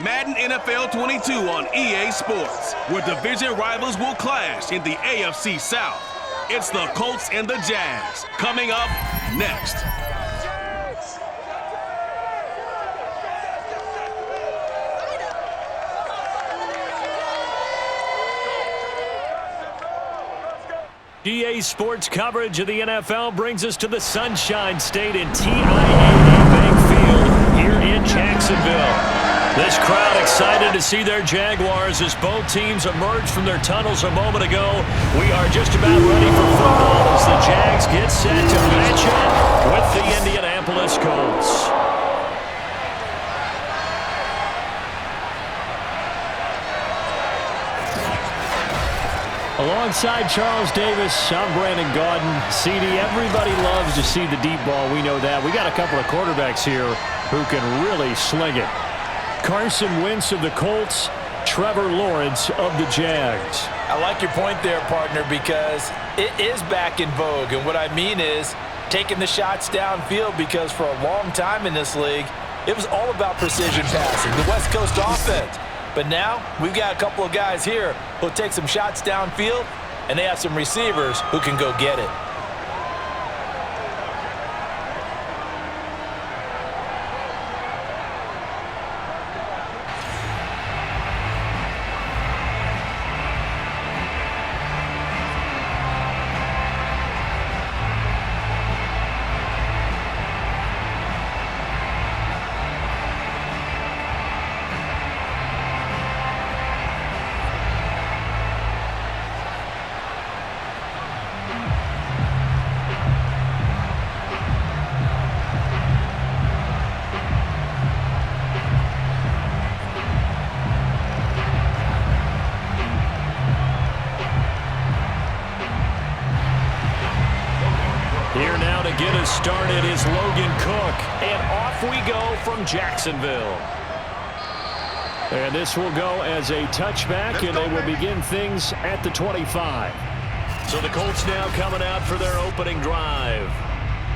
Madden NFL 22 on EA Sports, where division rivals will clash in the AFC South. It's the Colts and the Jags, coming up next. EA Sports coverage of the NFL brings us to the Sunshine State in TIAA Bank Field here in Jacksonville. This crowd excited to see their Jaguars as both teams emerged from their tunnels a moment ago. We are just about ready for football as the Jags get set to match up with the Indianapolis Colts. Alongside Charles Davis, I'm Brandon Gaudin. CD, everybody loves to see the deep ball. We know that. We got a couple of quarterbacks here who can really sling it. Carson Wentz of the Colts, Trevor Lawrence of the Jags. I like your point there, partner, because it is back in vogue. And what I mean is taking the shots downfield, because for a long time in this league, it was all about precision passing, the West Coast offense. But now we've got a couple of guys here who'll take some shots downfield, and they have some receivers who can go get it. Here now to get us started is Logan Cook, and off we go from Jacksonville. And this will go as a touchback, and they will begin things at the 25. So the Colts now coming out for their opening drive.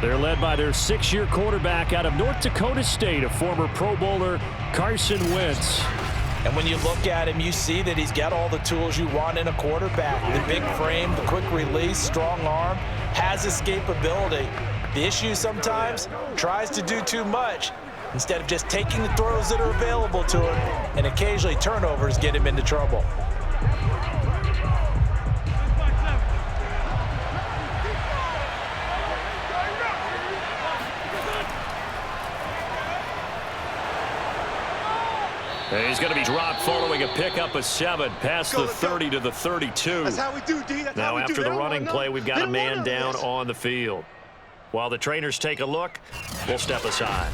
They're led by their 6-year quarterback out of North Dakota State, a former Pro Bowler, Carson Wentz. And when you look at him, you see that he's got all the tools you want in a quarterback. The big frame, the quick release, strong arm, has escapability. The issue sometimes tries to do too much instead of just taking the throws that are available to him, and occasionally turnovers get him into trouble. And he's going to be dropped following a pickup of 7 past the 30 to the 32. That's how we do, D. That's now how we after do. the running play, we've got a man down on the field. While the trainers take a look, we'll step aside.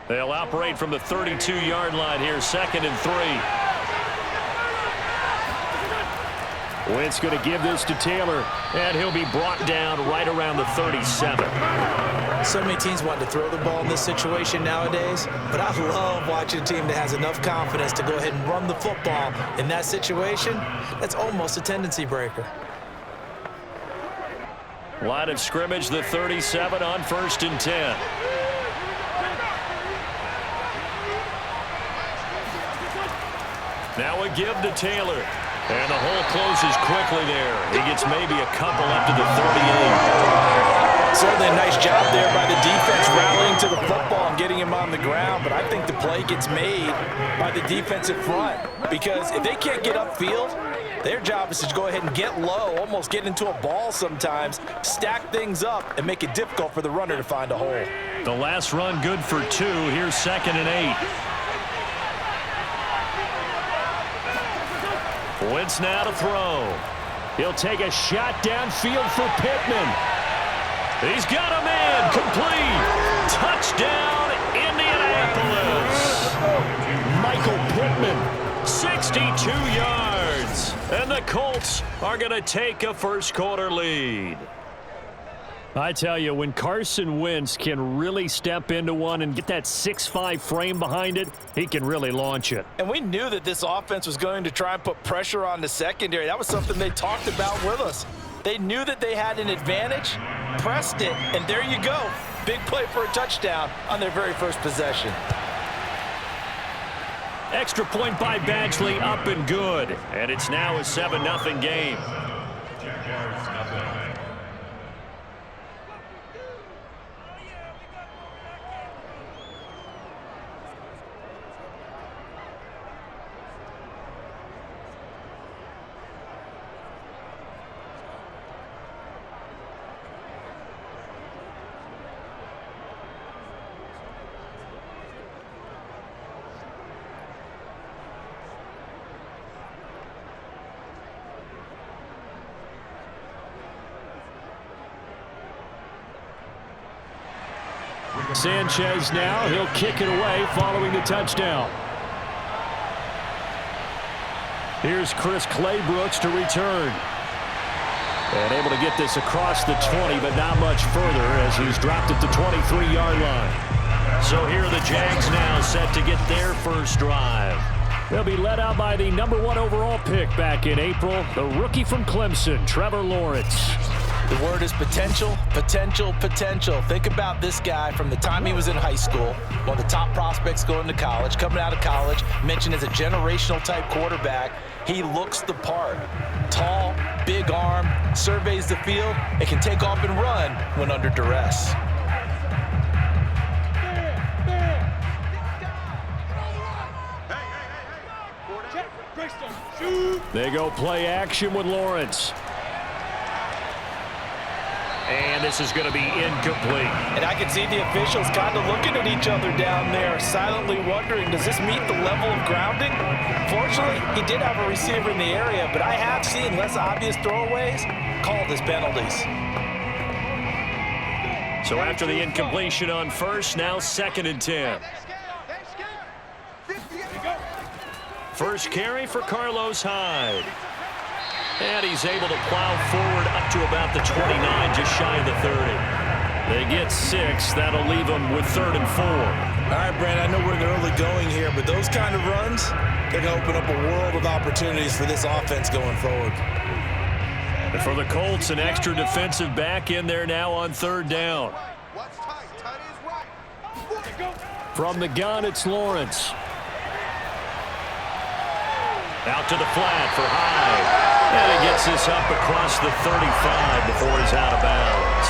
They'll operate from the 32-yard line here, 2nd and 3. Wentz going to give this to Taylor, and he'll be brought down right around the 37. So many teams want to throw the ball in this situation nowadays, but I love watching a team that has enough confidence to go ahead and run the football. In that situation, that's almost a tendency breaker. Line of scrimmage, the 37 on 1st and 10. Now a give to Taylor. And the hole closes quickly there. He gets maybe a couple up to the 38. Certainly a nice job there by the defense rallying to the football and getting him on the ground. But I think the play gets made by the defensive front. Because if they can't get upfield, their job is to go ahead and get low, almost get into a ball sometimes, stack things up, and make it difficult for the runner to find a hole. The last run good for 2. Here's 2nd and 8. Wentz now to throw. He'll take a shot downfield for Pittman. He's got a man complete. Touchdown, Indianapolis. Michael Pittman, 62 yards. And the Colts are going to take a first-quarter lead. I tell you, when Carson Wentz can really step into one and get that 6'5" frame behind it, he can really launch it. And we knew that this offense was going to try and put pressure on the secondary. That was something they talked about with us. They knew that they had an advantage, pressed it, and there you go. Big play for a touchdown on their very first possession. Extra point by Badgley, up and good. And it's now a 7-0 game. Sanchez now, he'll kick it away following the touchdown. Here's Chris Claybrooks to return. And able to get this across the 20, but not much further as he's dropped at the 23-yard line. So here are the Jags now set to get their first drive. They'll be led out by the #1 overall pick back in April, the rookie from Clemson, Trevor Lawrence. The word is potential, potential, potential. Think about this guy from the time he was in high school, one of the top prospects going to college, coming out of college, mentioned as a generational type quarterback. He looks the part. Tall, big arm, surveys the field, and can take off and run when under duress. They go play action with Lawrence. And this is going to be incomplete. And I can see the officials kind of looking at each other down there, silently wondering, does this meet the level of grounding? Fortunately, he did have a receiver in the area, but I have seen less obvious throwaways called as penalties. So after the incompletion on first, now 2nd and 10. First carry for Carlos Hyde. And he's able to plow forward up to about the 29, just shy of the 30. They get 6. That'll leave them with 3rd and 4. All right, Brad, I know we're in the early going here, but those kind of runs, they're going to open up a world of opportunities for this offense going forward. And for the Colts, an extra defensive back in there now on 3rd down. From the gun, it's Lawrence. Out to the flat for Hyde. And he gets this up across the 35 before he's out of bounds.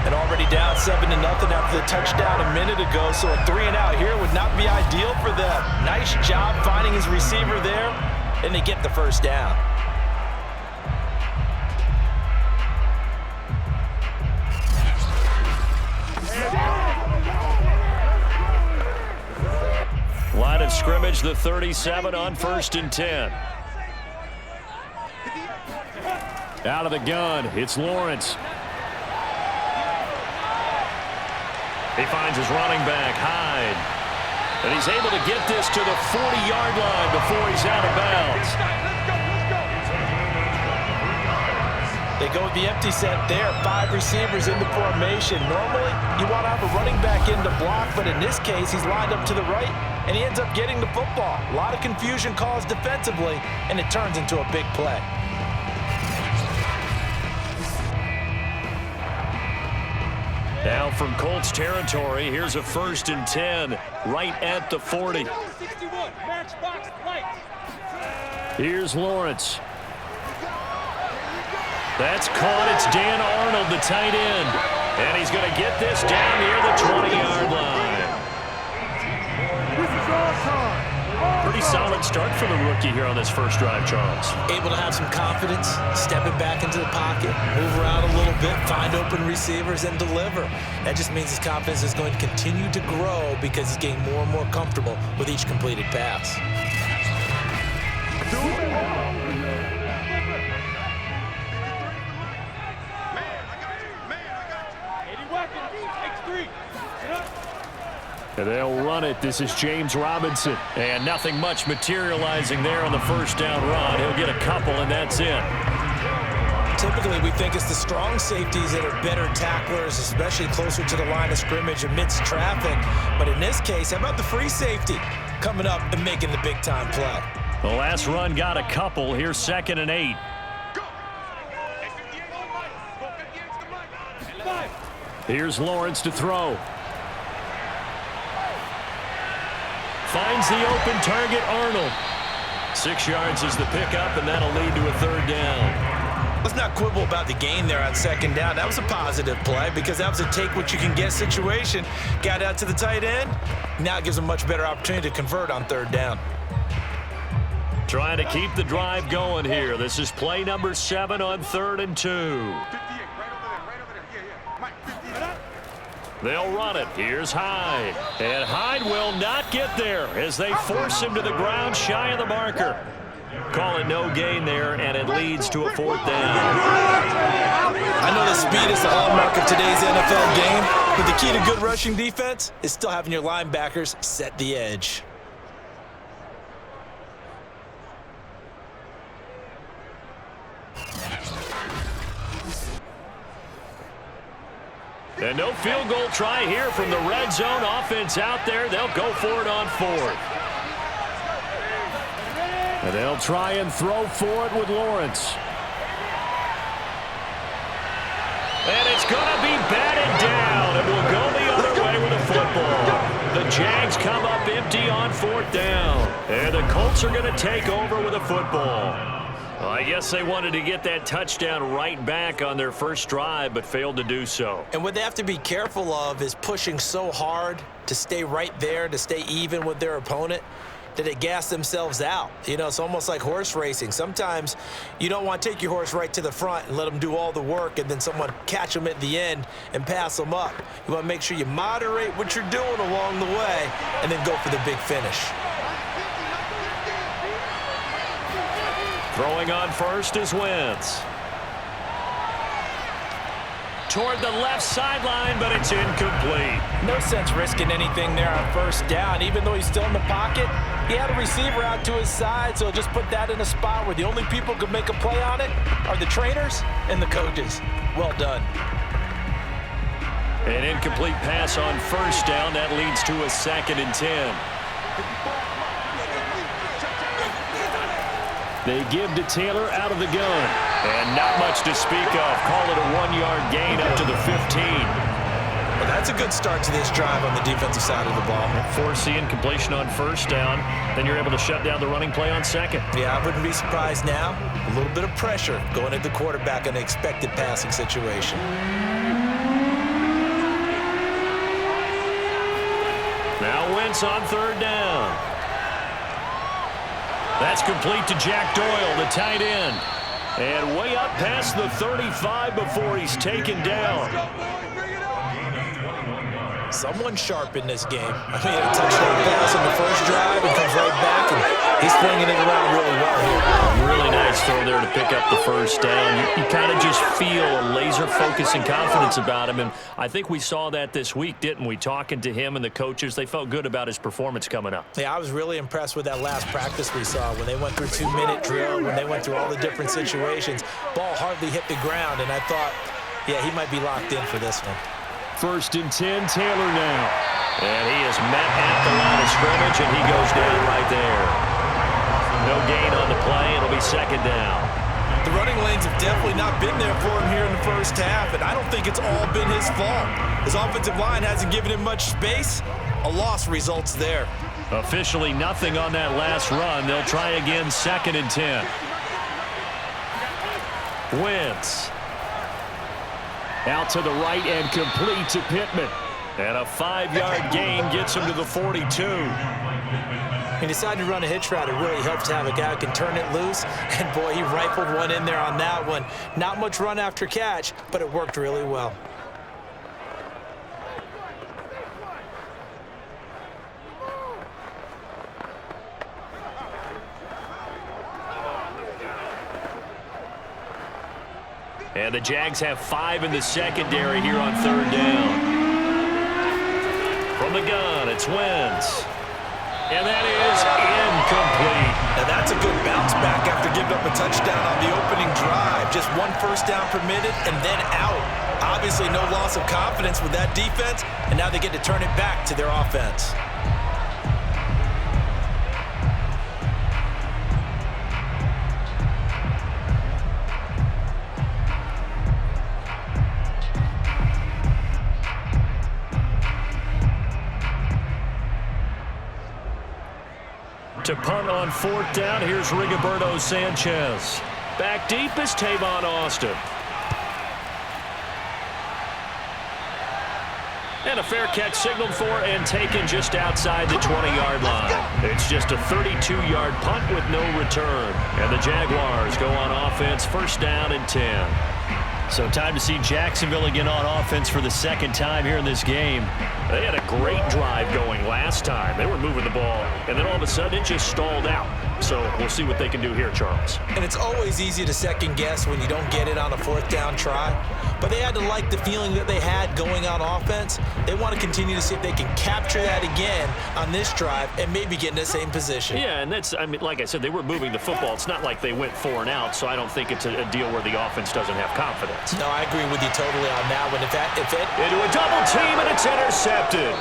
And already down 7-0 after the touchdown a minute ago, so a 3-and-out here would not be ideal for them. Nice job finding his receiver there, and they get the first down. Line of scrimmage, the 37 on 1st and 10. Out of the gun, it's Lawrence. He finds his running back, Hyde. And he's able to get this to the 40-yard line before he's out of bounds. They go with the empty set there, 5 receivers in the formation. Normally, you want to have a running back in to block, but in this case, he's lined up to the right, and he ends up getting the football. A lot of confusion caused defensively, and it turns into a big play. Now from Colts territory, here's a 1st and 10 right at the 40. Here's Lawrence. That's caught. It's Dan Arnold, the tight end. And he's going to get this down near the 20-yard line. Pretty solid start for the rookie here on this first drive, Charles. Able to have some confidence, stepping back into the pocket, move around a little bit, find open receivers, and deliver. That just means his confidence is going to continue to grow because he's getting more and more comfortable with each completed pass. And they'll run it. This is James Robinson. And nothing much materializing there on the first down run. He'll get a couple, and that's it. Typically, we think it's the strong safeties that are better tacklers, especially closer to the line of scrimmage amidst traffic. But in this case, how about the free safety coming up and making the big-time play? The last run got a couple. Here's 2nd and 8. Here's Lawrence to throw. Finds the open target, Arnold. 6 yards is the pickup, and that'll lead to a 3rd down. Let's not quibble about the gain there on 2nd down. That was a positive play because that was a take-what-you-can-get situation. Got out to the tight end. Now it gives them a much better opportunity to convert on 3rd down. Trying to keep the drive going here. This is play number 7 on 3rd and 2. They'll run it. Here's Hyde. And Hyde will not get there as they force him to the ground shy of the marker. Call it no gain there, and it leads to a 4th down. I know that speed is the hallmark of today's NFL game, but the key to good rushing defense is still having your linebackers set the edge. And no field goal try here from the red zone offense out there. They'll go for it on 4th. And they'll try and throw for it with Lawrence. And it's going to be batted down. It will go the other way with the football. The Jags come up empty on 4th down. And the Colts are going to take over with a football. Well, I guess they wanted to get that touchdown right back on their first drive, but failed to do so. And what they have to be careful of is pushing so hard to stay right there, to stay even with their opponent, that they gas themselves out. You know, it's almost like horse racing. Sometimes you don't want to take your horse right to the front and let them do all the work and then someone catch them at the end and pass them up. You want to make sure you moderate what you're doing along the way and then go for the big finish. Throwing on first is Wentz. Toward the left sideline, but it's incomplete. No sense risking anything there on 1st down. Even though he's still in the pocket, he had a receiver out to his side, so just put that in a spot where the only people who can make a play on it are the trainers and the coaches. Well done. An incomplete pass on 1st down. That leads to a 2nd and 10. They give to Taylor out of the gun. And not much to speak of. Call it a 1-yard gain up to the 15. Well, that's a good start to this drive on the defensive side of the ball. Force the incompletion on 1st down. Then you're able to shut down the running play on 2nd. Yeah, I wouldn't be surprised now. A little bit of pressure going at the quarterback in an expected passing situation. Now Wentz on 3rd down. That's complete to Jack Doyle, the tight end. And way up past the 35 before he's taken down. Someone sharp in this game. I mean, a touchdown pass on the first drive and comes right back, and he's flinging it around really well here. Really nice throw there to pick up the 1st down. You kind of just feel a laser focus and confidence about him, and I think we saw that this week, didn't we? Talking to him and the coaches, they felt good about his performance coming up. Yeah, I was really impressed with that last practice we saw when they went through 2-minute drill, when they went through all the different situations. Ball hardly hit the ground, and I thought, yeah, he might be locked in for this one. 1st and 10, Taylor now. And he is met at the line of scrimmage, and he goes down right there. No gain on the play. It'll be 2nd down. The running lanes have definitely not been there for him here in the first half, and I don't think it's all been his fault. His offensive line hasn't given him much space. A loss results there. Officially nothing on that last run. They'll try again, 2nd and 10. Wentz. Out to the right and complete to Pittman. And a 5-yard gain gets him to the 42. He decided to run a hitch route. It really helps to have a guy who can turn it loose. And, boy, he rifled one in there on that one. Not much run after catch, but it worked really well. And the Jags have 5 in the secondary here on 3rd down. From From the gun, it's Wentz. And that is incomplete. Now that's a good bounce back after giving up a touchdown on the opening drive. Just one first down permitted and then out. Obviously no loss of confidence with that defense, and now they get to turn it back to their offense. To punt on 4th down, here's Rigoberto Sanchez. Back deep is Tavon Austin. And a fair catch signaled for and taken just outside the 20-yard line. It's just a 32-yard punt with no return. And the Jaguars go on offense, 1st down and 10. So time to see Jacksonville again on offense for the 2nd time here in this game. They had a great drive going last time. They were moving the ball, and then all of a sudden it just stalled out. So we'll see what they can do here, Charles. And it's always easy to second guess when you don't get it on a 4th down try. But they had to like the feeling that they had going on offense. They want to continue to see if they can capture that again on this drive and maybe get in the same position. Yeah, and that's, I mean, like I said, they were moving the football. It's not like they went 4 and out, so I don't think it's a deal where the offense doesn't have confidence. No, I agree with you totally on that one. If it into a double team, and it's intercepted.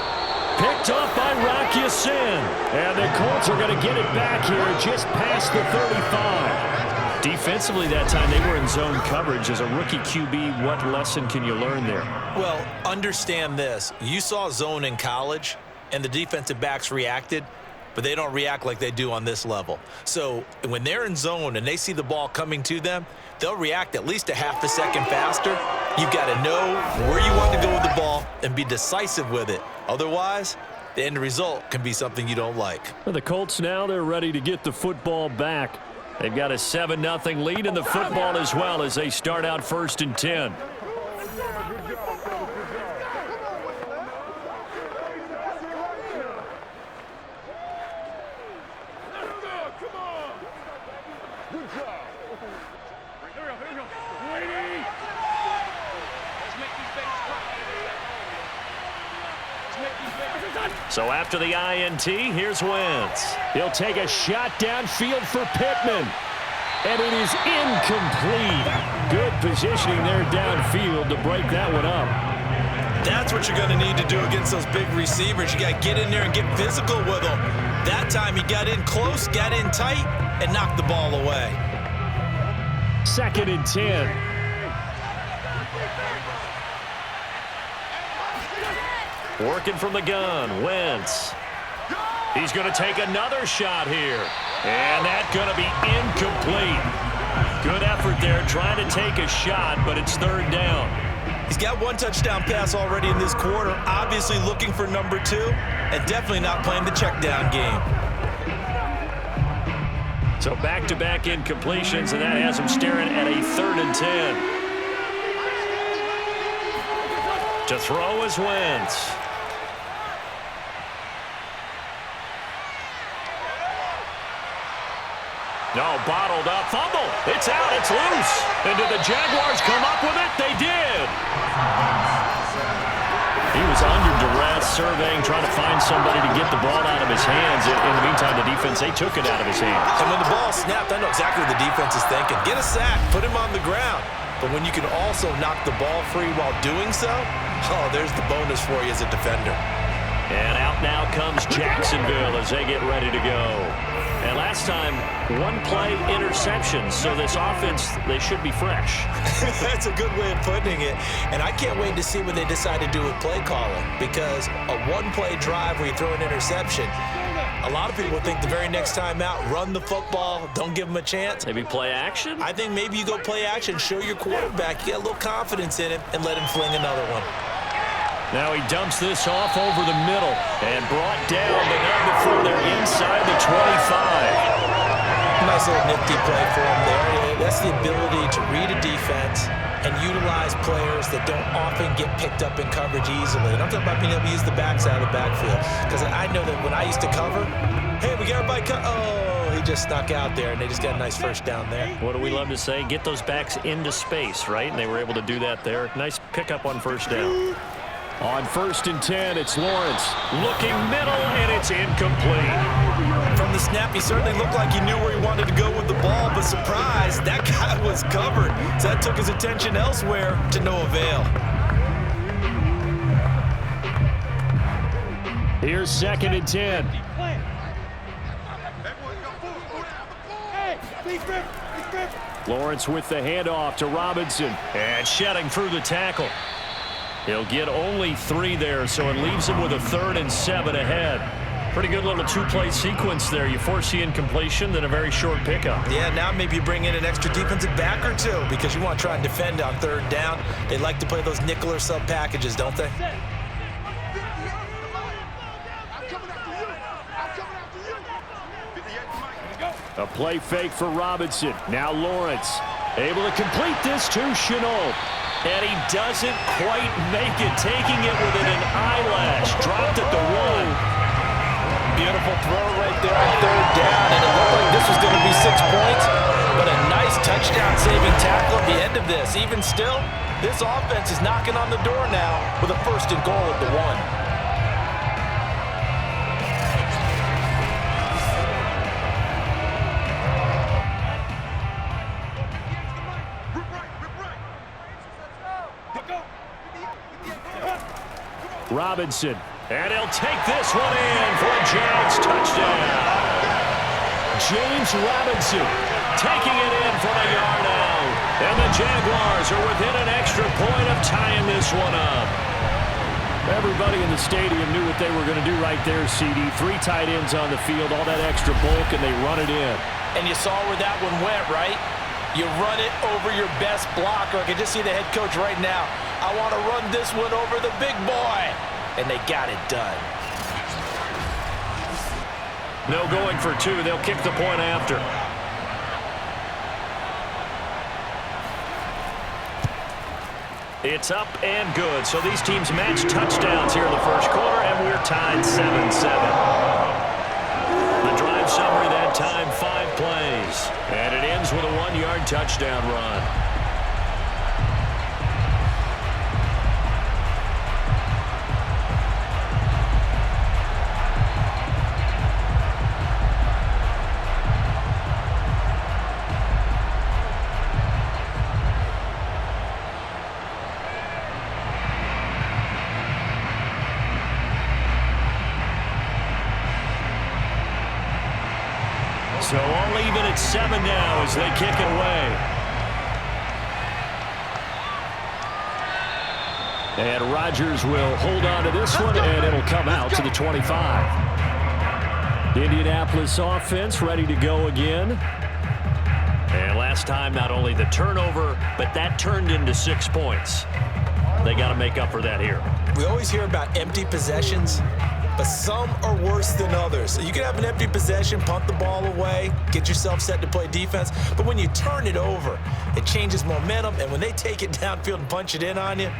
Picked up by Rocky Sin. And the Colts are going to get it back here just past the 35. Defensively that time, they were in zone coverage. As a rookie QB, what lesson can you learn there? Well, understand this. You saw zone in college, and the defensive backs reacted, but they don't react like they do on this level. So when they're in zone and they see the ball coming to them, they'll react at least a half a second faster. You've got to know where you want to go with the ball and be decisive with it. Otherwise, the end result can be something you don't like. Well, the Colts now, they're ready to get the football back. They've got a 7-0 lead in the football as well as they start out 1st and 10. So after the INT, here's Wentz. He'll take a shot downfield for Pittman. And it is incomplete. Good positioning there downfield to break that one up. That's what you're going to need to do against those big receivers. You got to get in there and get physical with them. That time he got in close, got in tight, and knocked the ball away. 2nd and 10. Working from the gun, Wentz. He's going to take another shot here. And that's going to be incomplete. Good effort there trying to take a shot, but it's 3rd down. He's got 1 touchdown pass already in this quarter, obviously looking for number 2, and definitely not playing the check down game. So back-to-back incompletions, and that has him staring at a 3rd and 10. To throw is Wentz. No, bottled up, fumble. It's out, it's loose. And did the Jaguars come up with it? They did. He was under duress, surveying, trying to find somebody to get the ball out of his hands. In the meantime, the defense, they took it out of his hands. And when the ball snapped, I know exactly what the defense is thinking. Get a sack, put him on the ground. But when you can also knock the ball free while doing so, oh, there's the bonus for you as a defender. And out now comes Jacksonville as they get ready to go. And last time, 1-play interception. So this offense, they should be fresh. That's a good way of putting it. And I can't wait to see what they decide to do with play calling. Because a 1-play drive where you throw an interception, a lot of people think the very next time out, run the football, don't give them a chance. Maybe play action? I think maybe you go play action, show your quarterback, you get a little confidence in him, and let him fling another one. Now he dumps this off over the middle and brought down, but not before they're inside the 25. Nice little nifty play for him there. That's the ability to read a defense and utilize players that don't often get picked up in coverage easily. And I'm talking about being able to use the backside of the backfield. Because I know that when I used to cover, hey, we got everybody he just snuck out there, and they just got a nice 1st down there. What do we love to say? Get those backs into space, right? And they were able to do that there. Nice pickup on 1st down. On 1st and 10, it's Lawrence. Looking middle, and it's incomplete. From the snap, he certainly looked like he knew where he wanted to go with the ball, but surprise, that guy was covered. So that took his attention elsewhere to no avail. Here's 2nd and 10. Lawrence with the handoff to Robinson. And shedding through the tackle. He'll get only 3 there, so it leaves him with a 3rd and 7 ahead. Pretty good little 2-play sequence there. You force the incompletion, then a very short pickup. Yeah, now maybe you bring in an extra defensive back or two because you want to try and defend on 3rd down. They like to play those nickel or sub packages, don't they? A play fake for Robinson. Now Lawrence able to complete this to Chenault. And he doesn't quite make it, taking it within an eyelash. Dropped at the 1. Beautiful throw right there on 3rd down, and it looked like this was going to be 6 points, but a nice touchdown-saving tackle at the end of this. Even still, this offense is knocking on the door now with a 1st and goal at the 1. Robinson, and he'll take this one in for a Jags touchdown. James Robinson taking it in from a yard out. And the Jaguars are within an extra point of tying this one up. Everybody in the stadium knew what they were going to do right there, CD. 3 tight ends on the field, all that extra bulk, and they run it in. And you saw where that one went, right? You run it over your best blocker. I can just see the head coach right now. I want to run this one over the big boy. And they got it done. No going for 2. They'll kick the point after. It's up and good. So these teams match touchdowns here in the first quarter, and we're tied 7-7. The drive summary that time, 5 plays. And it ends with a 1-yard touchdown run. So all even at 7 now as they kick it away. And Rodgers will hold on to this one, and it'll come out to the 25. Indianapolis offense ready to go again. And last time, not only the turnover, but that turned into 6 points. They got to make up for that here. We always hear about empty possessions, but some are worse than others. You can have an empty possession, punt the ball away, get yourself set to play defense, but when you turn it over, it changes momentum, and when they take it downfield and punch it in on you,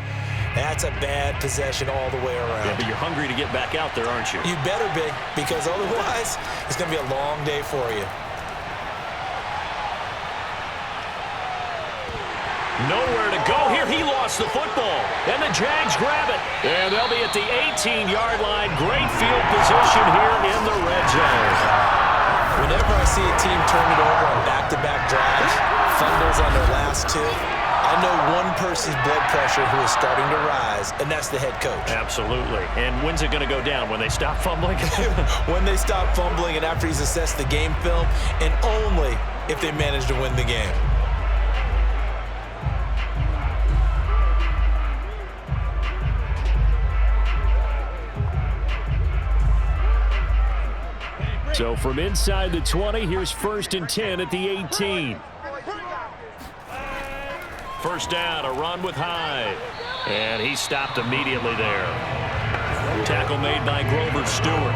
that's a bad possession all the way around. Yeah, but you're hungry to get back out there, aren't you? You better be, because otherwise, it's going to be a long day for you. Nowhere to go here. He lost the football. And the Jags grab it. And they'll be at the 18-yard line. Great field position here in the red zone. Whenever I see a team turn it over on back-to-back drives, fumbles on their last 2, I know one person's blood pressure who is starting to rise, and that's the head coach. Absolutely. And when's it going to go down? When they stop fumbling? When they stop fumbling and after he's assessed the game film, and only if they manage to win the game. So from inside the 20, here's 1st and 10 at the 18. First down, a run with Hyde. And he stopped immediately there. Tackle made by Grover Stewart.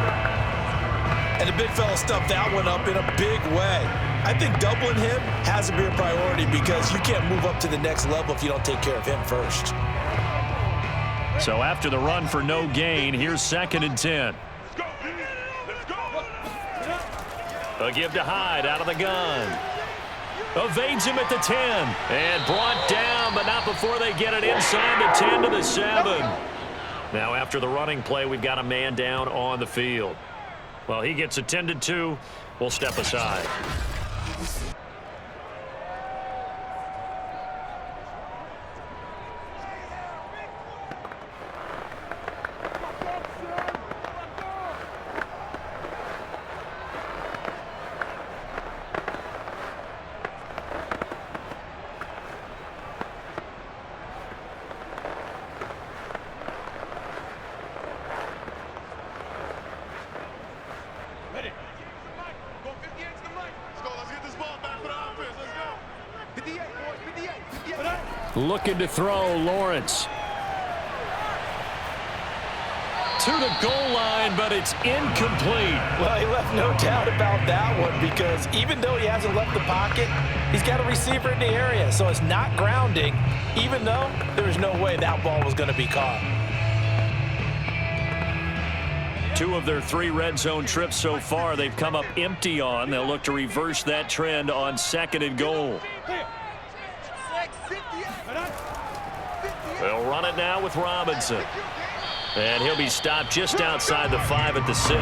And the big fella stuffed that one up in a big way. I think doubling him has to be a priority because you can't move up to the next level if you don't take care of him first. So after the run for no gain, here's 2nd and 10. A give to Hyde out of the gun. Evades him at the 10. And brought down, but not before they get it inside the 10 to the 7. Now after the running play, we've got a man down on the field. Well, he gets attended to. We'll step aside. Looking to throw, Lawrence. To the goal line, but it's incomplete. Well, he left no doubt about that one because even though he hasn't left the pocket, he's got a receiver in the area, so it's not grounding, even though there was no way that ball was going to be caught. 2 of their 3 red zone trips so far, they've come up empty on. They'll look to reverse that trend on 2nd and goal. They'll run it now with Robinson. And he'll be stopped just outside the 5 at the 6.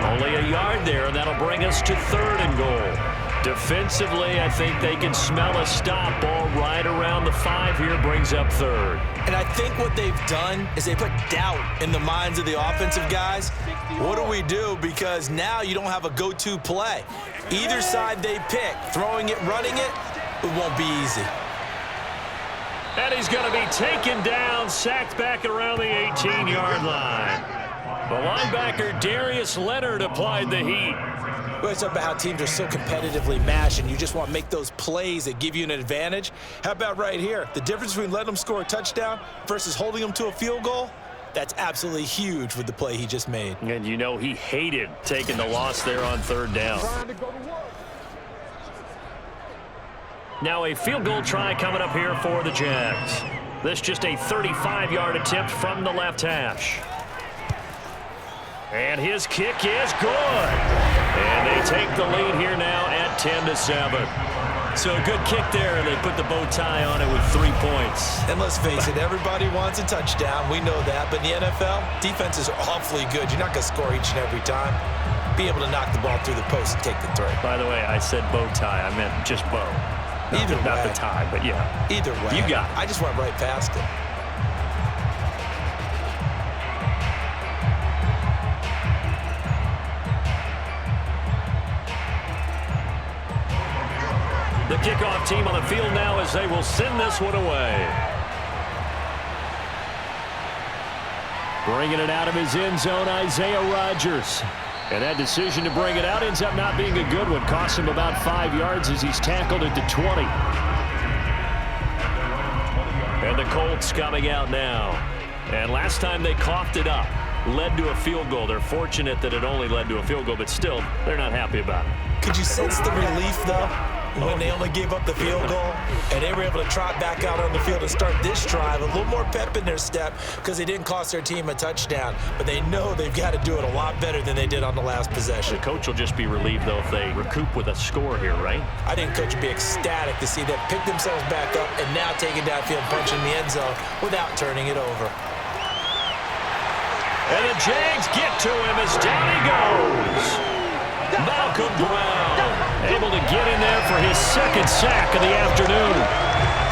Only a yard there, and that'll bring us to 3rd and goal. Defensively, I think they can smell a stop. Ball right around the 5 here brings up 3rd. And I think what they've done is they put doubt in the minds of the offensive guys. What do we do? Because now you don't have a go-to play. Either side they pick, throwing it, running it, it won't be easy. And he's going to be taken down, sacked back around the 18-yard line. The linebacker, Darius Leonard, applied the heat. Well, it's about how teams are so competitively matched, and you just want to make those plays that give you an advantage. How about right here? The difference between letting them score a touchdown versus holding them to a field goal, that's absolutely huge with the play he just made. And you know he hated taking the loss there on 3rd down. Now a field goal try coming up here for the Jags. This just a 35-yard attempt from the left hash. And his kick is good. And they take the lead here now at 10-7. So a good kick there, and they put the bow tie on it with 3 points. And let's face it, everybody wants a touchdown. We know that. But in the NFL, defenses are awfully good. You're not going to score each and every time. Be able to knock the ball through the post and take the throw. By the way, I said bow tie. I meant just bow. Either way. Not the tie, but yeah. Either way. You got it. I just went right past it. The kickoff team on the field now as they will send this one away. Bringing it out of his end zone, Isaiah Rodgers. And that decision to bring it out ends up not being a good one. Costs him about 5 yards as he's tackled at the 20. And the Colts coming out now. And last time they coughed it up, led to a field goal. They're fortunate that it only led to a field goal, but still, they're not happy about it. Could you sense the relief, though, when they only gave up the field goal and they were able to trot back out on the field and start this drive a little more pep in their step because they didn't cost their team a touchdown, but they know they've got to do it a lot better than they did on the last possession. The coach will just be relieved, though, if they recoup with a score here, right? I think coach would be ecstatic to see them pick themselves back up and now take it downfield, punch in the end zone without turning it over. And the Jags get to him as down he goes. Malcolm Brown able to get in there for his 2nd sack of the afternoon.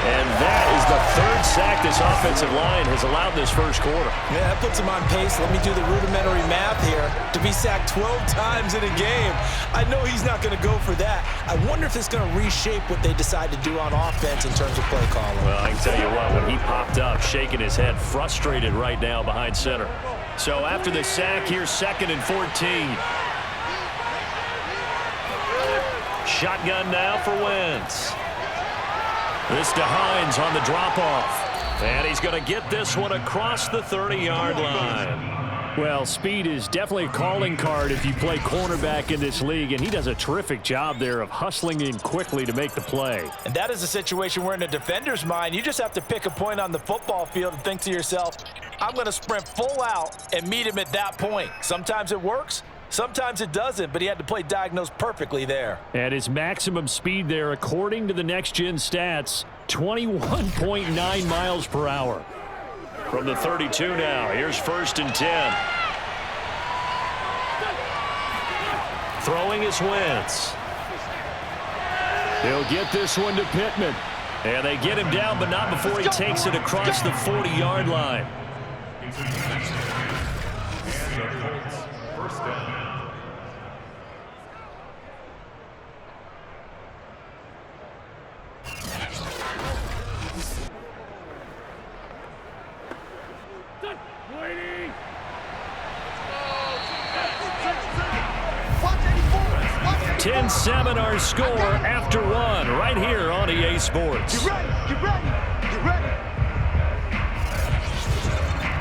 And that is the 3rd sack this offensive line has allowed this first quarter. Yeah, that puts him on pace. Let me do the rudimentary math here. To be sacked 12 times in a game, I know he's not going to go for that. I wonder if it's going to reshape what they decide to do on offense in terms of play calling. Well, I can tell you what, when he popped up, shaking his head, frustrated right now behind center. So after the sack, here's 2nd and 14. Shotgun now for Wentz. This to Hines on the drop-off. And he's going to get this one across the 30-yard line. Well, speed is definitely a calling card if you play cornerback in this league, and he does a terrific job there of hustling in quickly to make the play. And that is a situation where in a defender's mind, you just have to pick a point on the football field and think to yourself, I'm going to sprint full out and meet him at that point. Sometimes it works. Sometimes it doesn't, but he had to play diagnosed perfectly there. And his maximum speed there, according to the next-gen stats, 21.9 miles per hour. From the 32 now, here's 1st and 10. Throwing is Wentz. He'll get this one to Pittman. And they get him down, but not before he takes it across the 40-yard line. First down. Waiting. 10-7 our score after one right here on EA Sports. Get ready, get ready, get ready.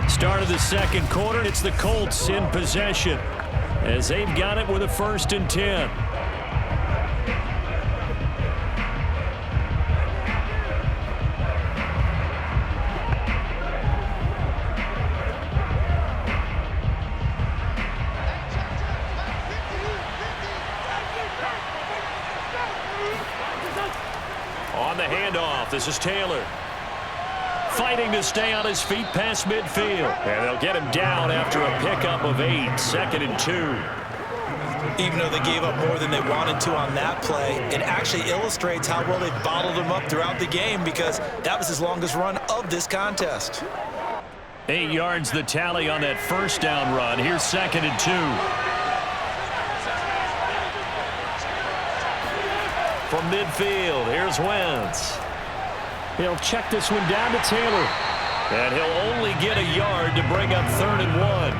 Start of the second quarter, it's the Colts in possession as they've got it with a 1st and 10. On the handoff, this is Taylor. Fighting to stay on his feet past midfield. And they'll get him down after a pickup of 8, 2nd and 2. Even though they gave up more than they wanted to on that play, it actually illustrates how well they bottled him up throughout the game because that was his longest run of this contest. 8 yards the tally on that 1st down run. Here's 2nd and 2. From midfield, here's Wentz. He'll check this one down to Taylor. And he'll only get a yard to bring up 3rd and 1.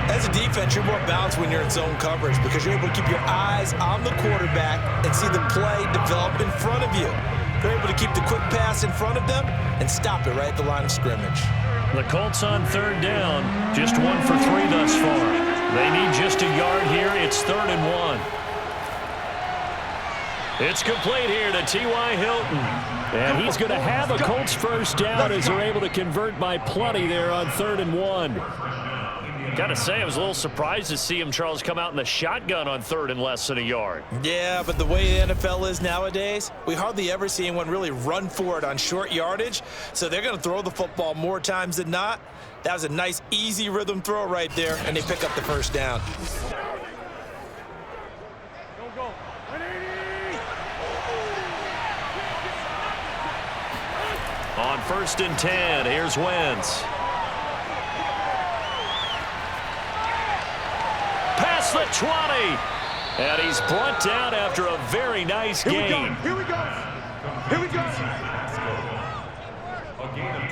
As a defense, you're more balanced when you're in zone coverage because you're able to keep your eyes on the quarterback and see the play develop in front of you. They're able to keep the quick pass in front of them and stop it right at the line of scrimmage. The Colts on 3rd down, just 1 for 3 thus far. They need just a yard here. It's 3rd and 1. It's complete here to T.Y. Hilton. And he's going to have a Colts 1st down as they're able to convert by plenty there on 3rd and 1. Got to say, I was a little surprised to see him, Charles, come out in the shotgun on 3rd and less than a yard. Yeah, but the way the NFL is nowadays, we hardly ever see anyone really run for it on short yardage. So they're going to throw the football more times than not. That was a nice, easy rhythm throw right there, and they pick up the 1st down. On 1st and 10, here's Wentz. Past the 20. And he's brought down after a very nice game. Here we go. Here we go.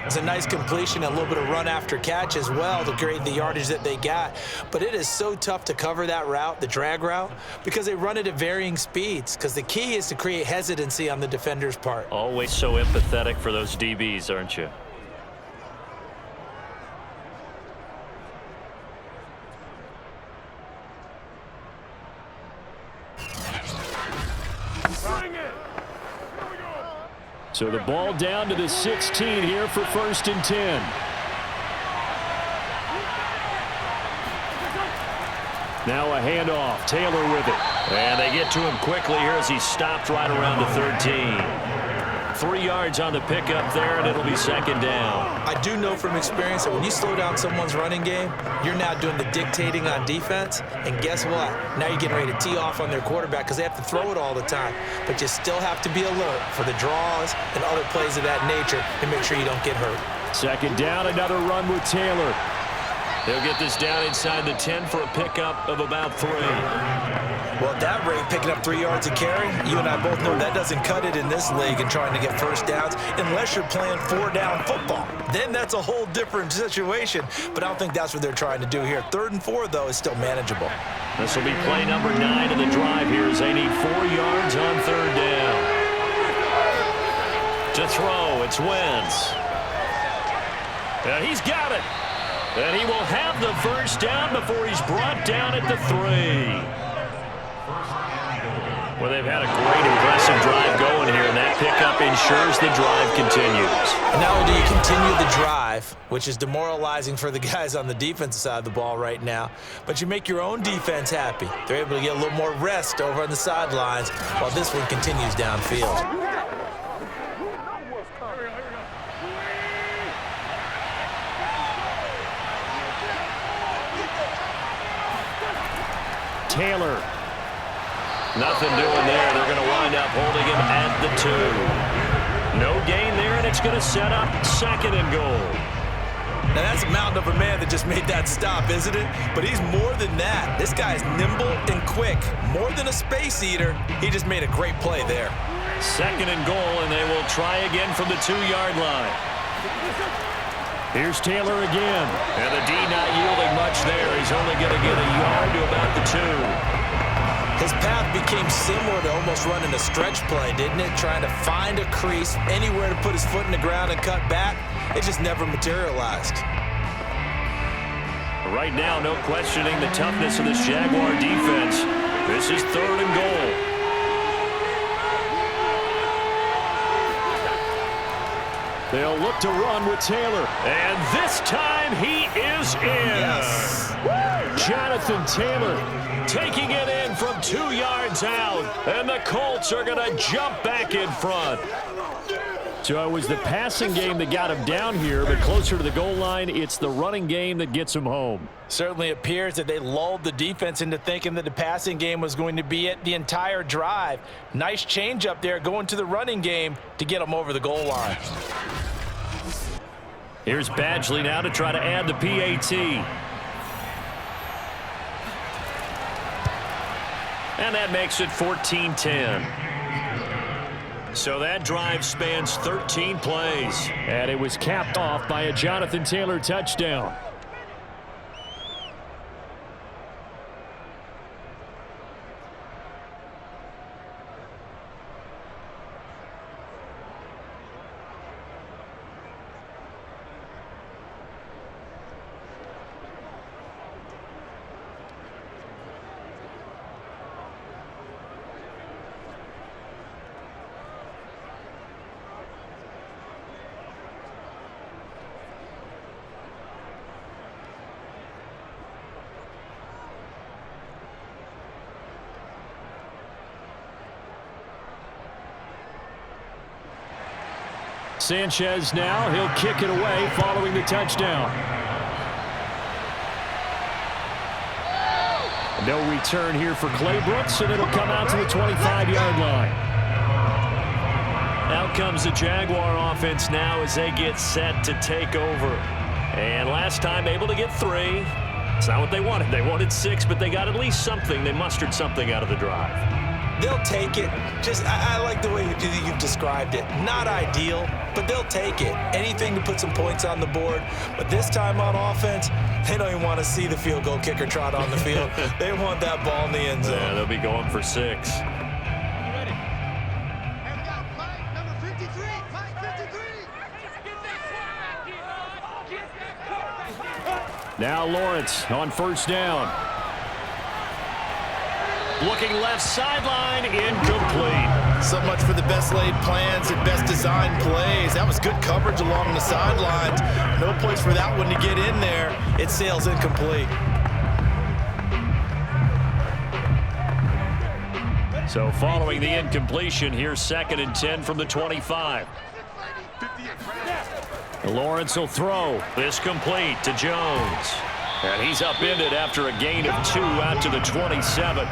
It's a nice completion, a little bit of run after catch as well to create the yardage that they got. But it is so tough to cover that route, the drag route, because they run it at varying speeds. Because the key is to create hesitancy on the defender's part. Always so empathetic for those DBs, aren't you? So the ball down to the 16 here for 1st and 10. Now a handoff. Taylor with it. And they get to him quickly here as he stopped right around the 13. 3 yards on the pickup there, and it'll be 2nd down. I do know from experience that when you slow down someone's running game, you're now doing the dictating on defense. And guess what? Now you're getting ready to tee off on their quarterback because they have to throw it all the time. But you still have to be alert for the draws and other plays of that nature to make sure you don't get hurt. 2nd down, another run with Taylor. They'll get this down inside the 10 for a pickup of about 3. Well, at that rate, picking up 3 yards a carry, you and I both know that doesn't cut it in this league and trying to get 1st downs unless you're playing 4-down football. Then that's a whole different situation, but I don't think that's what they're trying to do here. 3rd and 4, though, is still manageable. This will be play number 9 of the drive here as they need 4 yards on 3rd down. To throw, it's Wentz. And he's got it. And he will have the 1st down before he's brought down at the 3. Well, they've had a great, impressive drive going here, and that pickup ensures the drive continues. And not only do you continue the drive, which is demoralizing for the guys on the defensive side of the ball right now, but you make your own defense happy. They're able to get a little more rest over on the sidelines while this one continues downfield. Taylor. Nothing doing there. They're going to wind up holding him at the 2. No gain there, and it's going to set up 2nd and goal. Now, that's a mountain of a man that just made that stop, isn't it? But he's more than that. This guy's nimble and quick. More than a space eater, he just made a great play there. 2nd and goal, and they will try again from the 2-yard line. Here's Taylor again. And the D not yielding much there. He's only going to get a yard to about the 2. His path became similar to almost running a stretch play, didn't it? Trying to find a crease, anywhere to put his foot in the ground and cut back. It just never materialized. Right now, no questioning the toughness of this Jaguar defense. This is 3rd and goal. They'll look to run with Taylor. And this time he is in. Yes. Jonathan Taylor taking it in from 2 yards out. And the Colts are going to jump back in front. So it was the passing game that got him down here, but closer to the goal line, it's the running game that gets him home. Certainly appears that they lulled the defense into thinking that the passing game was going to be it the entire drive. Nice change up there going to the running game to get them over the goal line. Here's Badgley now to try to add the PAT. And that makes it 14-10. So that drive spans 13 plays. And it was capped off by a Jonathan Taylor touchdown. Sanchez now, he'll kick it away following the touchdown. No return here for Claybrooks, and it'll come out to the 25-yard line. Out comes the Jaguar offense now as they get set to take over. And last time able to get 3. It's not what they wanted. They wanted 6, but they got at least something. They mustered something out of the drive. They'll take it. I like the way you've described it. Not ideal, but they'll take it. Anything to put some points on the board. But this time on offense, they don't even want to see the field goal kicker trot on the field. They want that ball in the end zone. Yeah, they'll be going for 6. Now Lawrence on 1st down. Looking left sideline, incomplete. So much for the best laid plans and best designed plays. That was good coverage along the sidelines. No place for that one to get in there. It sails incomplete. So following the incompletion, here's 2nd and 10 from the 25. Lawrence will throw. This complete to Jones. And he's upended after a gain of 2 out to the 27.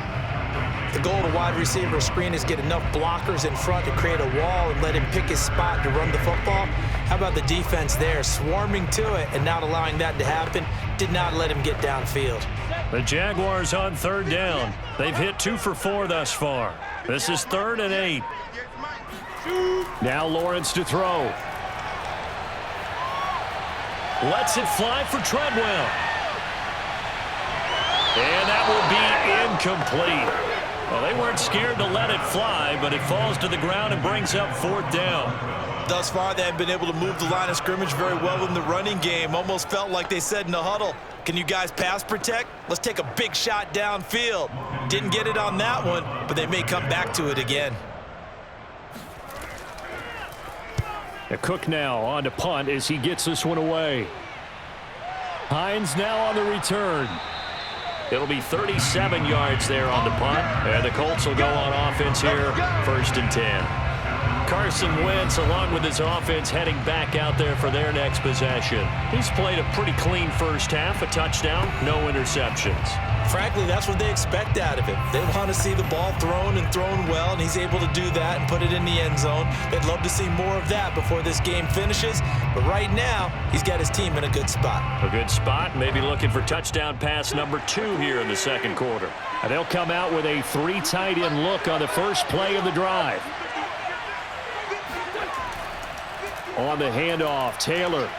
The goal to wide receiver screen is get enough blockers in front to create a wall and let him pick his spot to run the football. How about the defense there, swarming to it and not allowing that to happen? Did not let him get downfield. The Jaguars on 3rd down. They've hit 2 for 4 thus far. This is 3rd and 8. Now Lawrence to throw. Lets it fly for Treadwell. And that will be incomplete. Well, they weren't scared to let it fly, but it falls to the ground and brings up 4th down. Thus far, they have been able to move the line of scrimmage very well in the running game. Almost felt like they said in the huddle, can you guys pass protect? Let's take a big shot downfield. Didn't get it on that one, but they may come back to it again. Cook now on to punt as he gets this one away. Hines now on the return. It'll be 37 yards there on the punt. And the Colts will go on offense here, 1st and 10. Carson Wentz, along with his offense, heading back out there for their next possession. He's played a pretty clean first half, a touchdown, no interceptions. frankly, that's what they expect out of him. They want to see the ball thrown and thrown well, and he's able to do that and put it in the end zone. They'd love to see more of that before this game finishes, but right now, he's got his team in a good spot. A good spot, maybe looking for touchdown pass number 2 here in the second quarter. And they'll come out with a 3 tight end look on the first play of the drive. On the handoff, Taylor.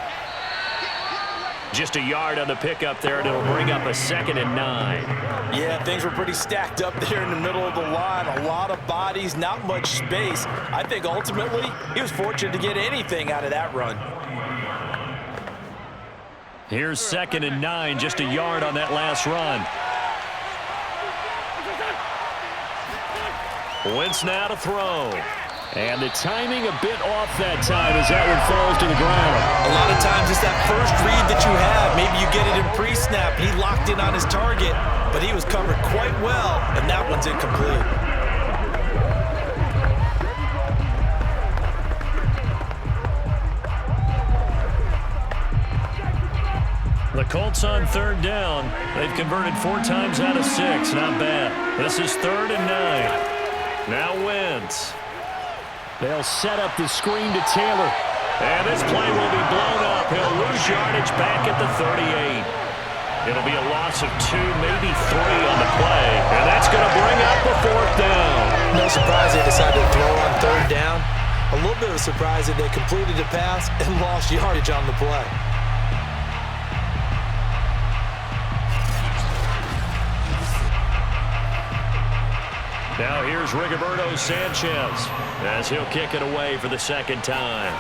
Just a yard on the pickup there, and it'll bring up a 2nd and 9. Yeah, things were pretty stacked up there in the middle of the line. A lot of bodies, not much space. I think ultimately he was fortunate to get anything out of that run. Here's 2nd and 9, just a yard on that last run. Wentz now to throw. And the timing a bit off that time as that one falls to the ground. A lot of times it's that first read that you have. Maybe you get it in pre-snap. He locked in on his target, but he was covered quite well, and that one's incomplete. The Colts on 3rd down. They've converted 4 times out of 6. Not bad. This is 3rd and 9. Now Wentz. They'll set up the screen to Taylor. And this play will be blown up. He'll lose yardage back at the 38. It'll be a loss of 2, maybe 3 on the play. And that's going to bring up the 4th down. No surprise they decided to throw on 3rd down. A little bit of a surprise that they completed the pass and lost yardage on the play. Now here's Rigoberto Sanchez as he'll kick it away for the 2nd time.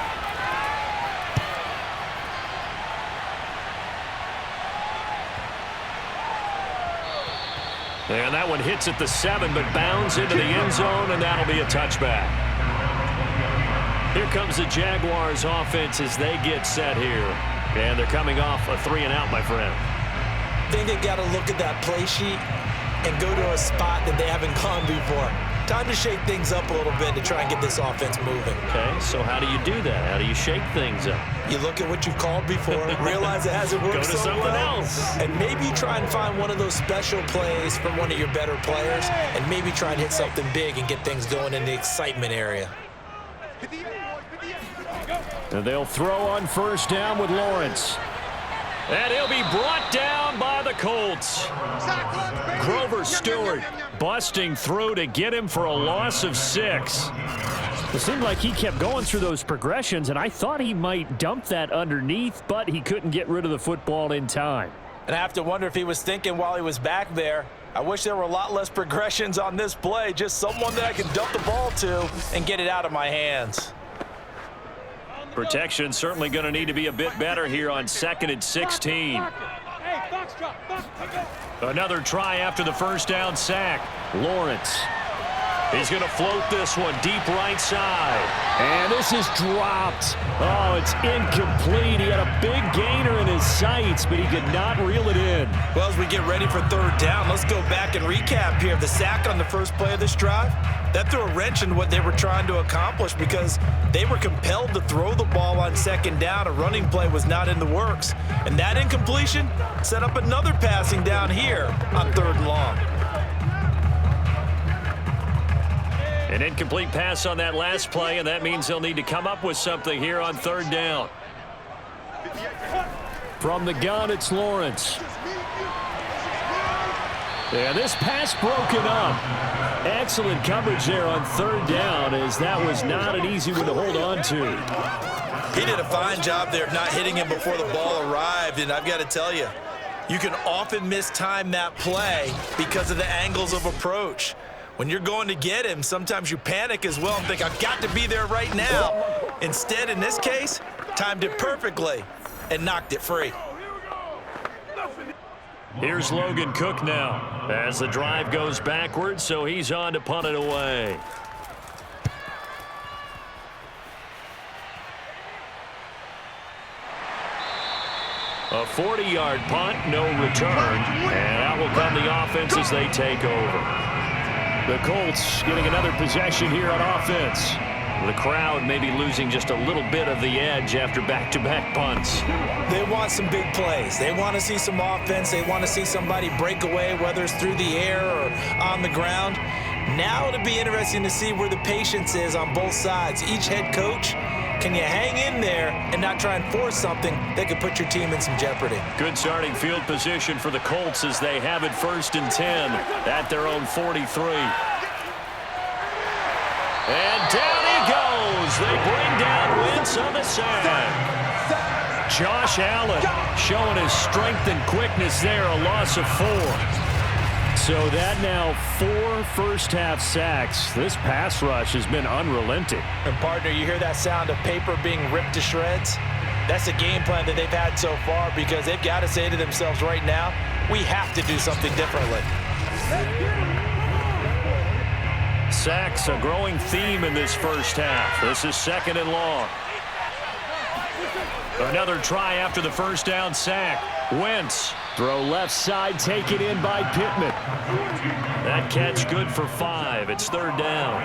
And that one hits at the 7, but bounds into the end zone, and that'll be a touchback. Here comes the Jaguars offense as they get set here. And they're coming off a 3-and-out, my friend. I think they got to look at that play sheet and go to a spot that they haven't gone before. Time to shake things up a little bit to try and get this offense moving. Okay, so how do you do that? How do you shake things up? You look at what you've called before, realize it hasn't worked Go to so something well, else. and maybe try and find one of those special plays from one of your better players, and maybe try and hit something big and get things going in the excitement area. And they'll throw on 1st down with Lawrence. And he'll be brought down by the Colts. Grover Stewart busting through to get him for a loss of 6. It seemed like he kept going through those progressions, and I thought he might dump that underneath, but he couldn't get rid of the football in time. And I have to wonder if he was thinking while he was back there, I wish there were a lot less progressions on this play, just someone that I can dump the ball to and get it out of my hands. Protection certainly going to need to be a bit better here on 2nd and 16. Another try after the 1st down sack. Lawrence. He's going to float this one deep right side. And this is dropped. Oh, it's incomplete. He had a big gainer in his sights, but he could not reel it in. Well, as we get ready for 3rd down, let's go back and recap here. The sack on the first play of this drive, that threw a wrench in what they were trying to accomplish because they were compelled to throw the ball on 2nd down. A running play was not in the works. And that incompletion set up another passing down here on 3rd and long. An incomplete pass on that last play, and that means they'll need to come up with something here on 3rd down. From the gun, it's Lawrence. Yeah, this pass broken up. Excellent coverage there on 3rd down, as that was not an easy one to hold on to. He did a fine job there of not hitting him before the ball arrived, and I've got to tell you, you can often mistime that play because of the angles of approach. When you're going to get him, sometimes you panic as well and think, I've got to be there right now. Instead, in this case, timed it perfectly and knocked it free. Here's Logan Cook now as the drive goes backwards, so he's on to punt it away. A 40-yard punt, no return, and out will come the offense as they take over. The Colts getting another possession here on offense. The crowd maybe losing just a little bit of the edge after back-to-back punts. They want some big plays. They want to see some offense. They want to see somebody break away, whether it's through the air or on the ground. Now it'll be interesting to see where the patience is on both sides. Each head coach, can you hang in there and not try and force something that could put your team in some jeopardy? Good starting field position for the Colts as they have it 1st and 10 at their own 43. And down he goes. They bring down Wentz on the sack. Josh Allen showing his strength and quickness there, a loss of 4. So that now 4 first-half sacks. This pass rush has been unrelenting. And, partner, you hear that sound of paper being ripped to shreds? That's the game plan that they've had so far because they've got to say to themselves right now, we have to do something differently. Sacks, a growing theme in this first half. This is 2nd and long. Another try after the first down sack. Wentz. Throw left side, taken in by Pittman. That catch good for 5. It's 3rd down.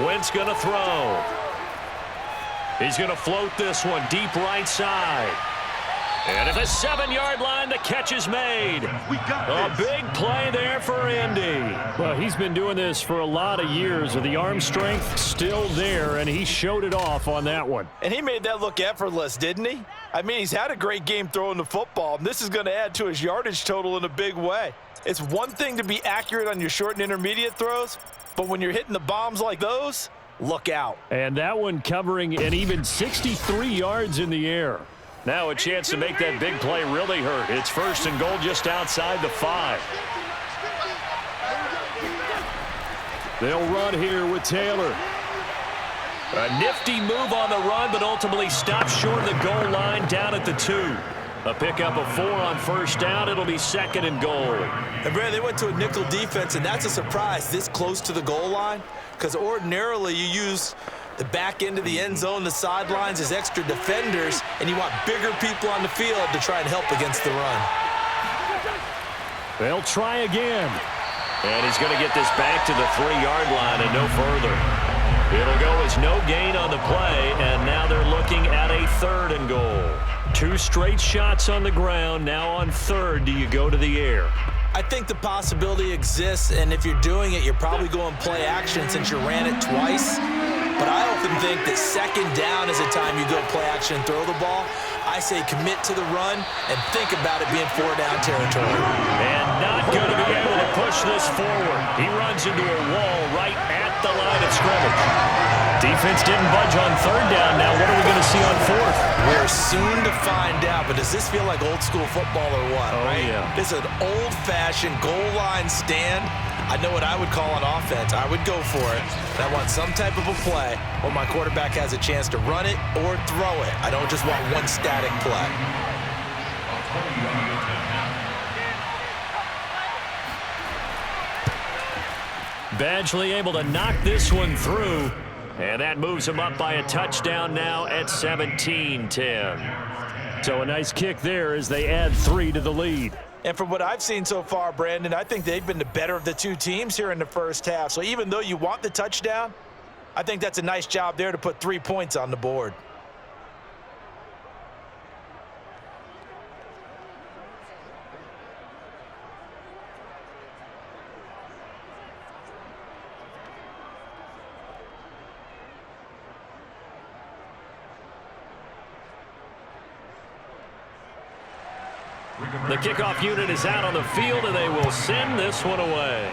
Wentz going to throw. He's going to float this one deep right side. And at the 7-yard line, the catch is made. A big play there for Indy. Well, he's been doing this for a lot of years. The arm strength still there, and he showed it off on that one. And he made that look effortless, didn't he? I mean, he's had a great game throwing the football, and this is going to add to his yardage total in a big way. It's one thing to be accurate on your short and intermediate throws, but when you're hitting the bombs like those, look out. And that one covering an even 63 yards in the air. Now a chance to make that big play really hurt. It's 1st and goal just outside the 5. They'll run here with Taylor. A nifty move on the run, but ultimately stops short of the goal line down at the 2. A pickup of 4 on 1st down. It'll be 2nd and goal. And, Brad, they went to a nickel defense, and that's a surprise this close to the goal line because ordinarily you use the back end of the end zone, the sidelines as extra defenders, and you want bigger people on the field to try and help against the run. They'll try again. And he's going to get this back to the 3-yard line and no further. It'll go as no gain on the play, and now they're looking at a 3rd and goal. 2 straight shots on the ground. Now on 3rd, do you go to the air? I think the possibility exists, and if you're doing it, you're probably going play action since you ran it twice. But I often think that 2nd down is a time you go play action and throw the ball. I say commit to the run and think about it being 4-down territory. And not going to be able to push this forward. He runs into a wall right at the line of scrimmage. Defense didn't budge on 3rd down. Now what are we going to see on 4th? We're soon to find out, but does this feel like old school football or what? Oh, right? yeah. This is an old-fashioned goal line stand. I know what I would call an offense. I would go for it. And I want some type of a play where my quarterback has a chance to run it or throw it. I don't just want one static play. Badgley able to knock this one through. And that moves him up by a touchdown now at 17-10. So a nice kick there as they add 3 to the lead. And from what I've seen so far, Brandon, I think they've been the better of the 2 teams here in the first half. So even though you want the touchdown, I think that's a nice job there to put 3 points on the board. The kickoff unit is out on the field, and they will send this one away.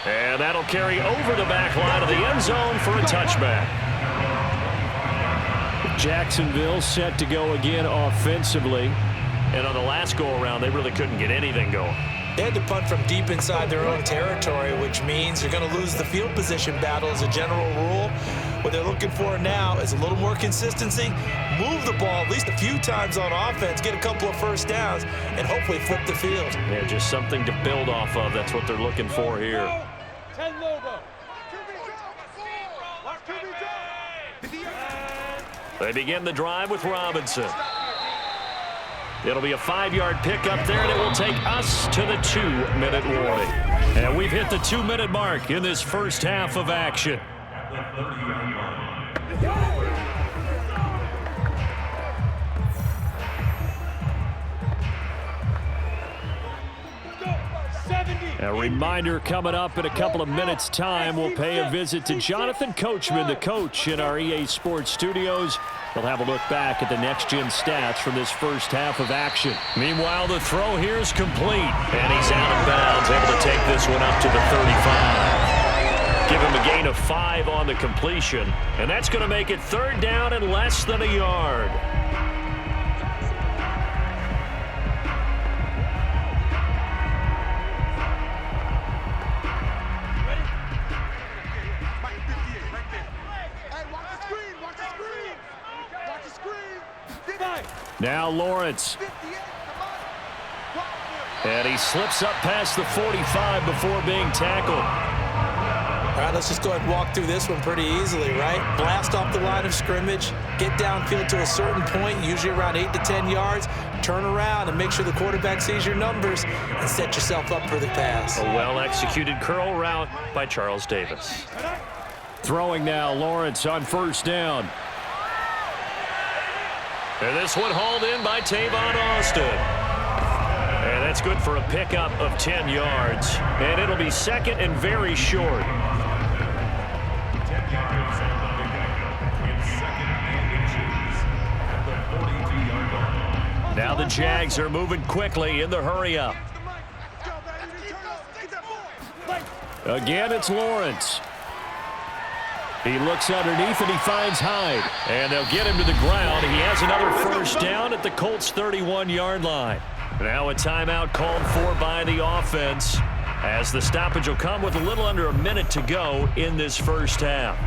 And that'll carry over the back line of the end zone for a touchback. Jacksonville set to go again offensively. And on the last go-around, they really couldn't get anything going. They had to punt from deep inside their own territory, which means you're going to lose the field position battle as a general rule. What they're looking for now is a little more consistency, move the ball at least a few times on offense, get a couple of first downs, and hopefully flip the field. Yeah, just something to build off of. That's what they're looking for here. 10 Lobo. They begin the drive with Robinson. It'll be a 5-yard pickup there, and it will take us to the 2-minute warning. And we've hit the 2-minute mark in this first half of action. A reminder coming up in a couple of minutes' time. We'll pay a visit to Jonathan Coachman, the coach in our EA Sports studios. He'll have a look back at the next-gen stats from this first half of action. Meanwhile, the throw here is complete, and he's out of bounds, able to take this one up to the 35. Give him a gain of 5 on the completion, and that's going to make it 3rd down and less than a yard. Now Lawrence. And he slips up past the 45 before being tackled. All right, let's just go ahead and walk through this one pretty easily, right? Blast off the line of scrimmage, get downfield to a certain point, usually around 8 to 10 yards, turn around and make sure the quarterback sees your numbers and set yourself up for the pass. A well-executed curl route by Charles Davis. Throwing now, Lawrence on 1st down. And this one hauled in by Tavon Austin. And that's good for a pickup of 10 yards. And it'll be 2nd and very short. Now the Jags are moving quickly in the hurry-up. Again, it's Lawrence. He looks underneath and he finds Hyde. And they'll get him to the ground. He has another 1st down at the Colts' 31-yard line. Now a timeout called for by the offense, as the stoppage will come with a little under a minute to go in this first half.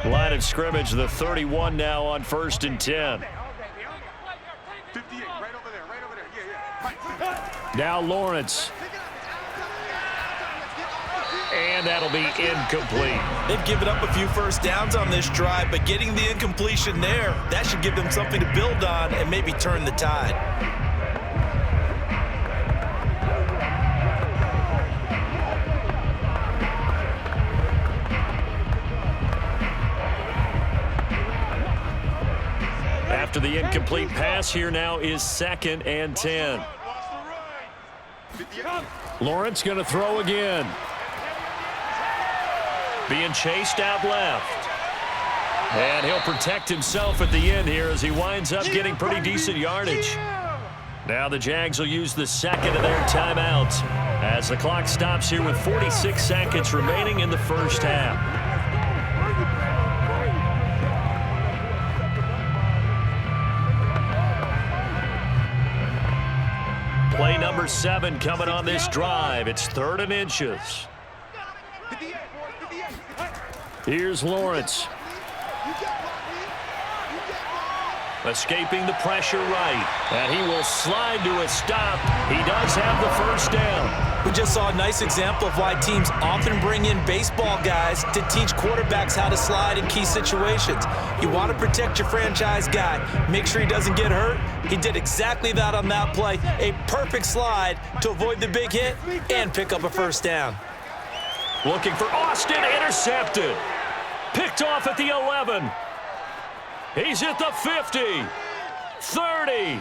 Line of scrimmage, the 31 now on 1st and 10. Now Lawrence. And that'll be incomplete. They've given up a few first downs on this drive, but getting the incompletion there, that should give them something to build on and maybe turn the tide. After the incomplete pass, here now is 2nd and 10. Lawrence going to throw again. Being chased out left. And he'll protect himself at the end here as he winds up getting pretty decent yardage. Now the Jags will use the 2nd of their timeouts as the clock stops here with 46 seconds remaining in the first half. Play number 7 coming on this drive. It's 3rd and inches. Here's Lawrence. Escaping the pressure right. And he will slide to a stop. He does have the 1st down. We just saw a nice example of why teams often bring in baseball guys to teach quarterbacks how to slide in key situations. You want to protect your franchise guy. Make sure he doesn't get hurt. He did exactly that on that play. A perfect slide to avoid the big hit and pick up a 1st down. Looking for Austin, intercepted. Picked off at the 11. He's at the 50, 30,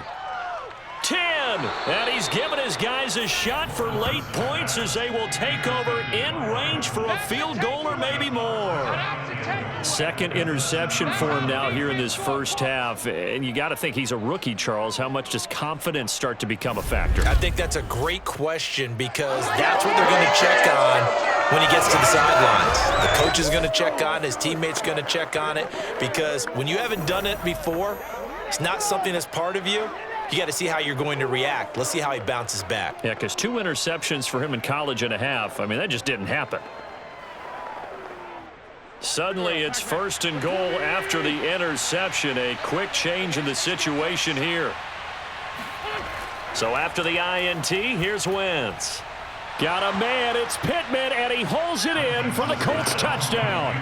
10. And he's given his guys a shot for late points as they will take over in range for a field goal or maybe more. Second interception for him now here in this first half. And you got to think he's a rookie, Charles. How much does confidence start to become a factor? I think that's a great question because that's what they're going to check on when he gets to the sidelines. The coach is going to check on it. His teammates going to check on it because when you haven't done it before, it's not something that's part of you. You got to see how you're going to react. Let's see how he bounces back. Yeah, because 2 interceptions for him in college and a half. I mean, that just didn't happen. Suddenly, it's 1st and goal after the interception. A quick change in the situation here. So after the INT, here's Wentz. Got a man, it's Pittman, and he holds it in for the Colts touchdown.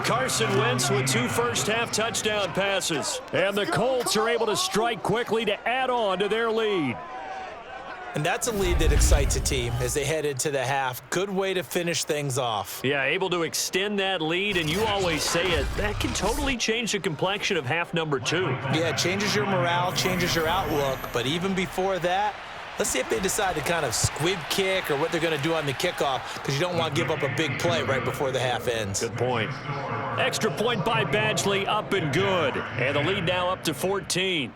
Carson Wentz with 2 first-half touchdown passes. And the Colts are able to strike quickly to add on to their lead. And that's a lead that excites a team as they head into the half. Good way to finish things off. Yeah, able to extend that lead, and you always say it, that can totally change the complexion of half number 2. Yeah, it changes your morale, changes your outlook. But even before that, let's see if they decide to kind of squib kick or what they're going to do on the kickoff because you don't want to give up a big play right before the half ends. Good point. Extra point by Badgley, up and good. And the lead now up to 14.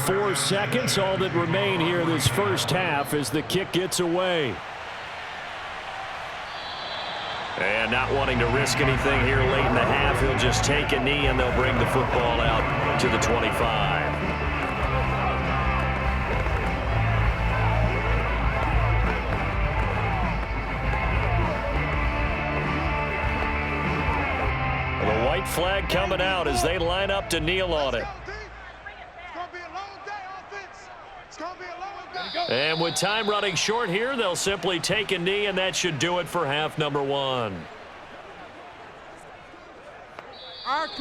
Four seconds, all that remain here this first half as the kick gets away. And not wanting to risk anything here late in the half, he'll just take a knee and they'll bring the football out to the 25. The white flag coming out as they line up to kneel on it. And with time running short here, they'll simply take a knee, and that should do it for half number 1.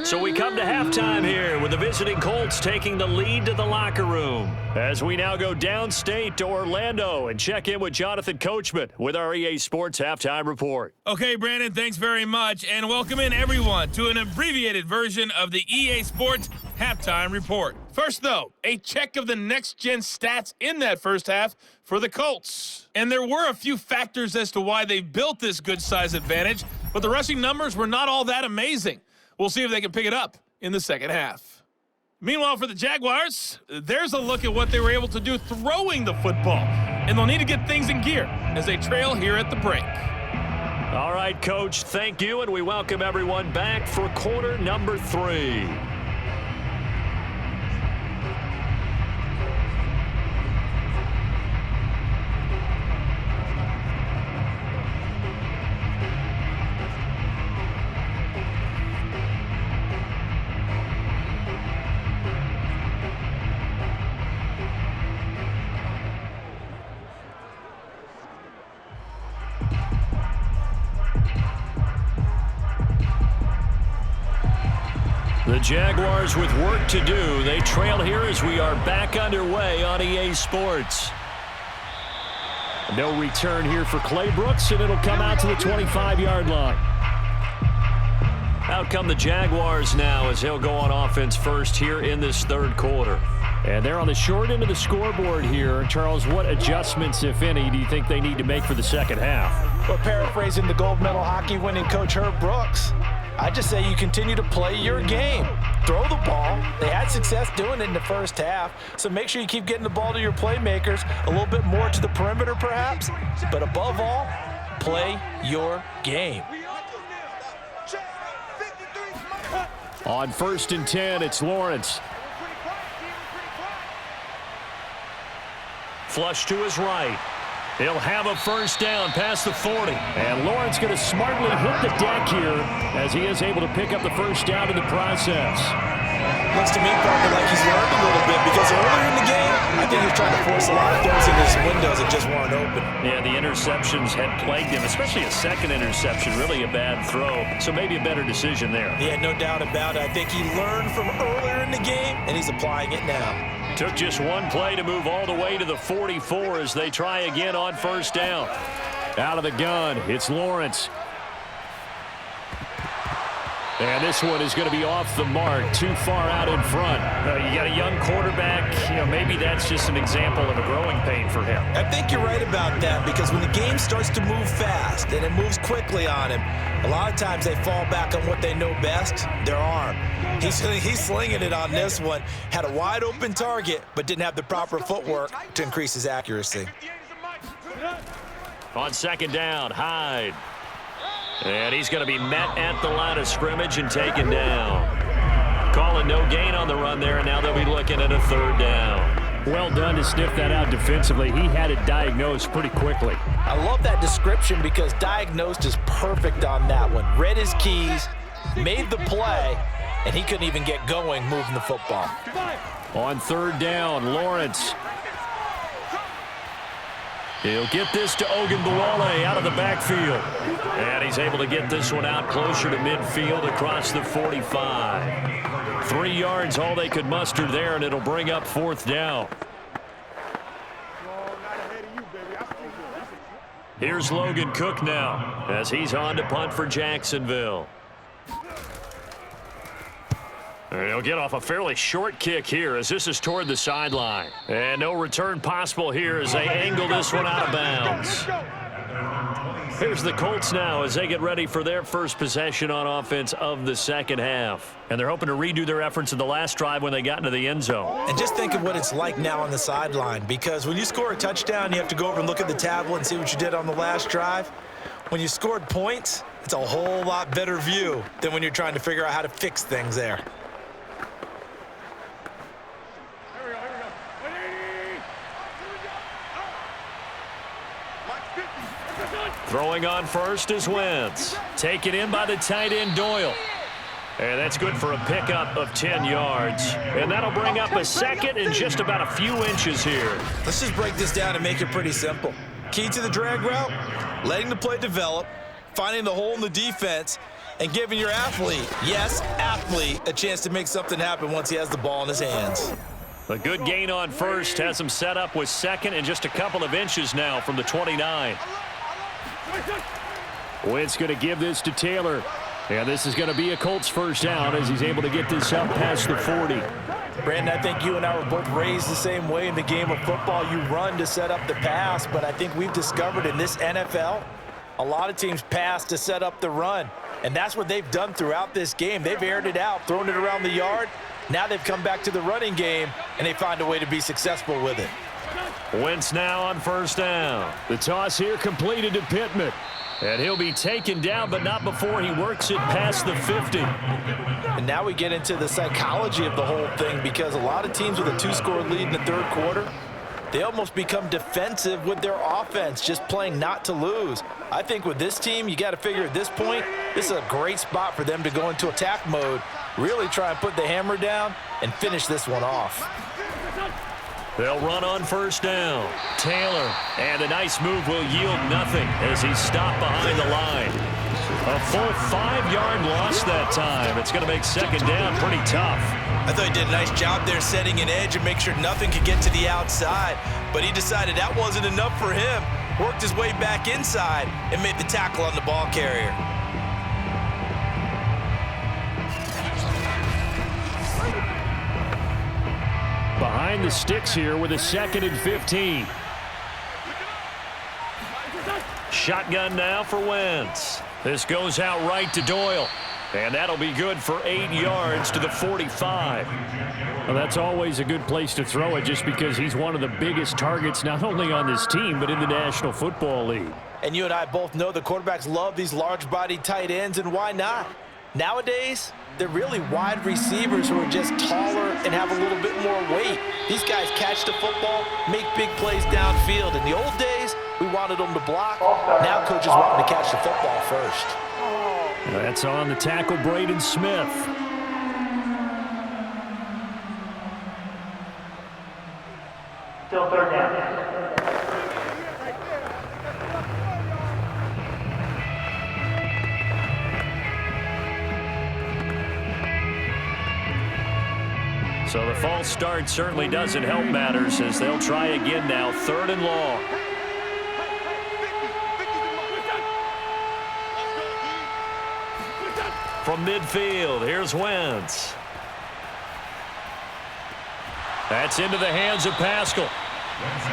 So we come to halftime here with the visiting Colts taking the lead to the locker room. As we now go downstate to Orlando and check in with Jonathan Coachman with our EA Sports Halftime Report. Okay, Brandon, thanks very much, and welcome in everyone to an abbreviated version of the EA Sports Halftime Report. First, though, a check of the next-gen stats in that first half for the Colts. And there were a few factors as to why they built this good size advantage, but the rushing numbers were not all that amazing. We'll see if they can pick it up in the second half. Meanwhile, for the Jaguars, there's a look at what they were able to do throwing the football. And they'll need to get things in gear as they trail here at the break. All right, Coach, thank you, and we welcome everyone back for quarter number 3. The Jaguars with work to do. They trail here as we are back underway on EA Sports. No return here for Clay Brooks, and it'll come out to the 25-yard line. Out come the Jaguars now as he'll go on offense first here in this third quarter. And they're on the short end of the scoreboard here. Charles, what adjustments, if any, do you think they need to make for the second half? Well, paraphrasing the gold medal hockey winning coach Herb Brooks, I just say you continue to play your game. Throw the ball. They had success doing it in the first half, so make sure you keep getting the ball to your playmakers, a little bit more to the perimeter perhaps, but above all, play your game. On 1st and 10, it's Lawrence. Flush to his right. He'll have a first down past the 40. And Lawrence going to smartly hit the deck here as he is able to pick up the first down in the process. looks to me, partner, like he's learned a little bit because earlier in the game, I think he was trying to force a lot of throws into his windows that just weren't open. Yeah, the interceptions had plagued him, especially a second interception, really a bad throw. So maybe a better decision there. Yeah, no doubt about it. I think he learned from earlier in the game, and he's applying it now. Took just one play to move all the way to the 44 as they try again on first down. Out of the gun, it's Lawrence. And this one is going to be off the mark, too far out in front. You got a young quarterback, maybe that's just an example of a growing pain for him. I think you're right about that because when the game starts to move fast and it moves quickly on him, a lot of times they fall back on what they know best, their arm. He's slinging it on this one, had a wide open target, but didn't have the proper footwork to increase his accuracy. On second down, Hyde. And he's going to be met at the line of scrimmage and taken down. Calling no gain on the run there, and now they'll be looking at a third down. Well done to sniff that out defensively. He had it diagnosed pretty quickly. I love that description because diagnosed is perfect on that one. Read his keys, made the play, and he couldn't even get going moving the football. On third down, Lawrence. He'll get this to Ogunbowale out of the backfield. And he's able to get this one out closer to midfield across the 45. 3 yards, all they could muster there, and it'll bring up fourth down. Here's Logan Cook now as he's on to punt for Jacksonville. He'll get off a fairly short kick here as this is toward the sideline. And no return possible here as they angle this one out of bounds. Here's the Colts now as they get ready for their first possession on offense of the second half. And they're hoping to redo their efforts in the last drive when they got into the end zone. And just think of what it's like now on the sideline, because when you score a touchdown, you have to go over and look at the tablet and see what you did on the last drive. When you scored points, it's a whole lot better view than when you're trying to figure out how to fix things there. Throwing on first is Wentz. Taken in by the tight end Doyle. And that's good for a pickup of 10 yards. And that'll bring up a second and just about a few inches here. Let's just break this down and make it pretty simple. Key to the drag route, letting the play develop, finding the hole in the defense, and giving your athlete, yes, athlete, a chance to make something happen once he has the ball in his hands. A good gain on first has him set up with second and just a couple of inches now from the 29. Wentz going to give this to Taylor. And this is going to be a Colts first down as he's able to get this up past the 40. Brandon, I think you and I were both raised the same way in the game of football. You run to set up the pass, but I think we've discovered in this NFL, a lot of teams pass to set up the run. And that's what they've done throughout this game. They've aired it out, thrown it around the yard. Now they've come back to the running game, and they find a way to be successful with it. Wentz now on first down. The toss here completed to Pittman. And he'll be taken down, but not before he works it past the 50. And now we get into the psychology of the whole thing, because a lot of teams with a 2-score lead in the third quarter, they almost become defensive with their offense, just playing not to lose. I think with this team, you got to figure at this point, this is a great spot for them to go into attack mode, really try and put the hammer down and finish this one off. They'll run on first down. Taylor, and a nice move will yield nothing as he's stopped behind the line. A full 5-yard loss that time. It's going to make second down pretty tough. I thought he did a nice job there setting an edge and make sure nothing could get to the outside, but he decided that wasn't enough for him. Worked his way back inside and made the tackle on the ball carrier. Behind the sticks here with a 2nd and 15. Shotgun now for Wentz. This goes out right to Doyle. And that'll be good for 8 yards to the 45. Well, that's always a good place to throw it just because he's one of the biggest targets not only on this team but in the National Football League. And you and I both know the quarterbacks love these large-bodied tight ends, and why not? Nowadays, they're really wide receivers who are just taller and have a little bit more weight. These guys catch the football, make big plays downfield. In the old days, we wanted them to block. Now coaches want them to catch the football first. That's on the tackle, Braden Smith. Still third down. So the false start certainly doesn't help matters as they'll try again now. 3rd and long. From midfield, here's Wentz. That's into the hands of Pascal.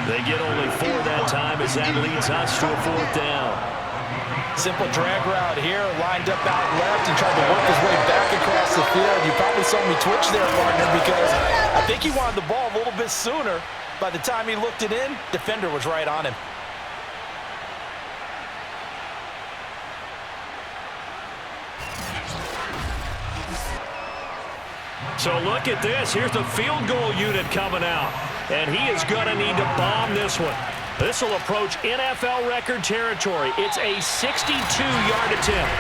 They get only 4 that time as that leads us to a 4th down. Simple drag route here, lined up out left and tried to work his way back across the field. You probably saw me twitch there, partner, because I think he wanted the ball a little bit sooner. By the time he looked it in, defender was right on him. So look at this. Here's the field goal unit coming out. And he is going to need to bomb this one. This will approach NFL record territory. It's a 62-yard attempt.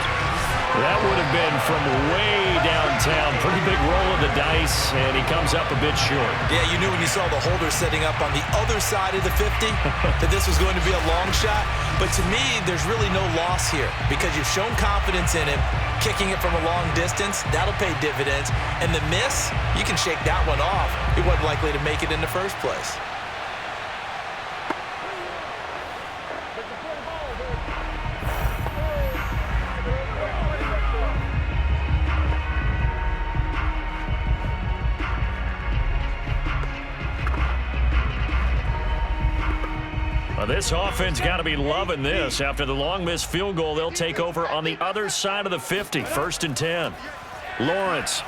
That would have been from way downtown. Pretty big roll of the dice, and he comes up a bit short. Yeah, you knew when you saw the holder setting up on the other side of the 50 that this was going to be a long shot. But to me, there's really no loss here because you've shown confidence in him. Kicking it from a long distance, that'll pay dividends. And the miss, you can shake that one off. He wasn't likely to make it in the first place. This offense got to be loving this. After the long missed field goal, they'll take over on the other side of the 50. 1st and 10. Lawrence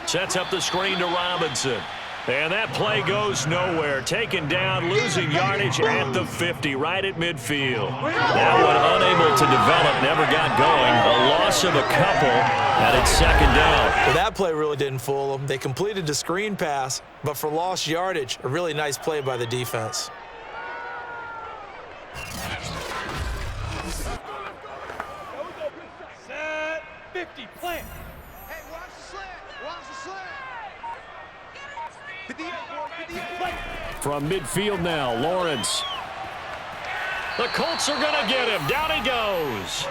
sets up the screen to Robinson. And that play goes nowhere. Taken down, losing yardage at the 50, right at midfield. That one unable to develop, never got going. A loss of a couple at its 2nd down. Well, that play really didn't fool them. They completed the screen pass, but for lost yardage, a really nice play by the defense. Set 50, plant. Hey, watch the slant. Watch the slant. 58, boy, 58, plant. From midfield now, Lawrence. The Colts are going to get him. Down he goes.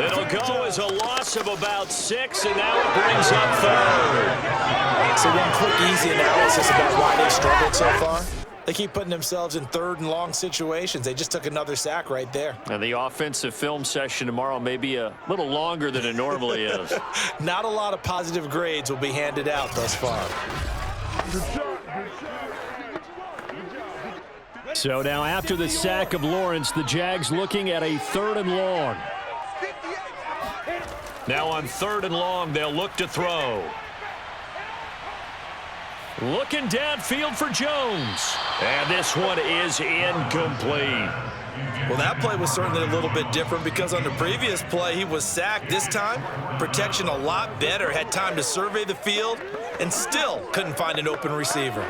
It'll go as a loss of about 6, and now it brings up 3rd. So one quick, easy analysis about why they struggled so far. They keep putting themselves in 3rd and long situations. They just took another sack right there. And the offensive film session tomorrow may be a little longer than it normally is. Not a lot of positive grades will be handed out thus far. So now after the sack of Lawrence, the Jags looking at a 3rd and long. Now on 3rd and long, they'll look to throw. Looking downfield for Jones. And this one is incomplete. Well, that play was certainly a little bit different because on the previous play, he was sacked. This time, protection a lot better. Had time to survey the field and still couldn't find an open receiver.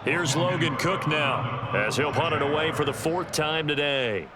Here's Logan Cook now as he'll punt it away for the 4th time today.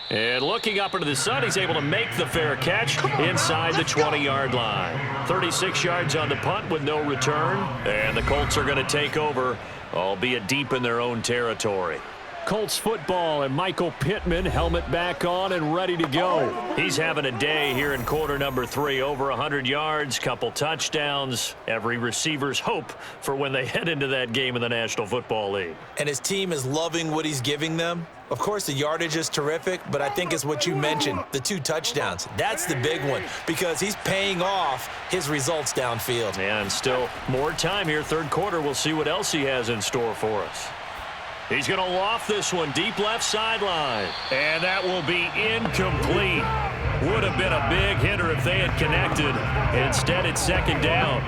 And looking up into the sun, he's able to make the fair catch inside the 20-yard line. 36 yards on the punt with no return. And the Colts are going to take over, albeit deep in their own territory. Colts football and Michael Pittman, helmet back on and ready to go. He's having a day here in quarter number 3. Over 100 yards, couple touchdowns. Every receiver's hope for when they head into that game in the National Football League. And his team is loving what he's giving them. Of course, the yardage is terrific, but I think it's what you mentioned, the 2 touchdowns. That's the big one because he's paying off his results downfield. And still more time here, 3rd quarter. We'll see what else he has in store for us. He's going to loft this one deep left sideline. And that will be incomplete. Would have been a big hitter if they had connected. Instead, it's 2nd down.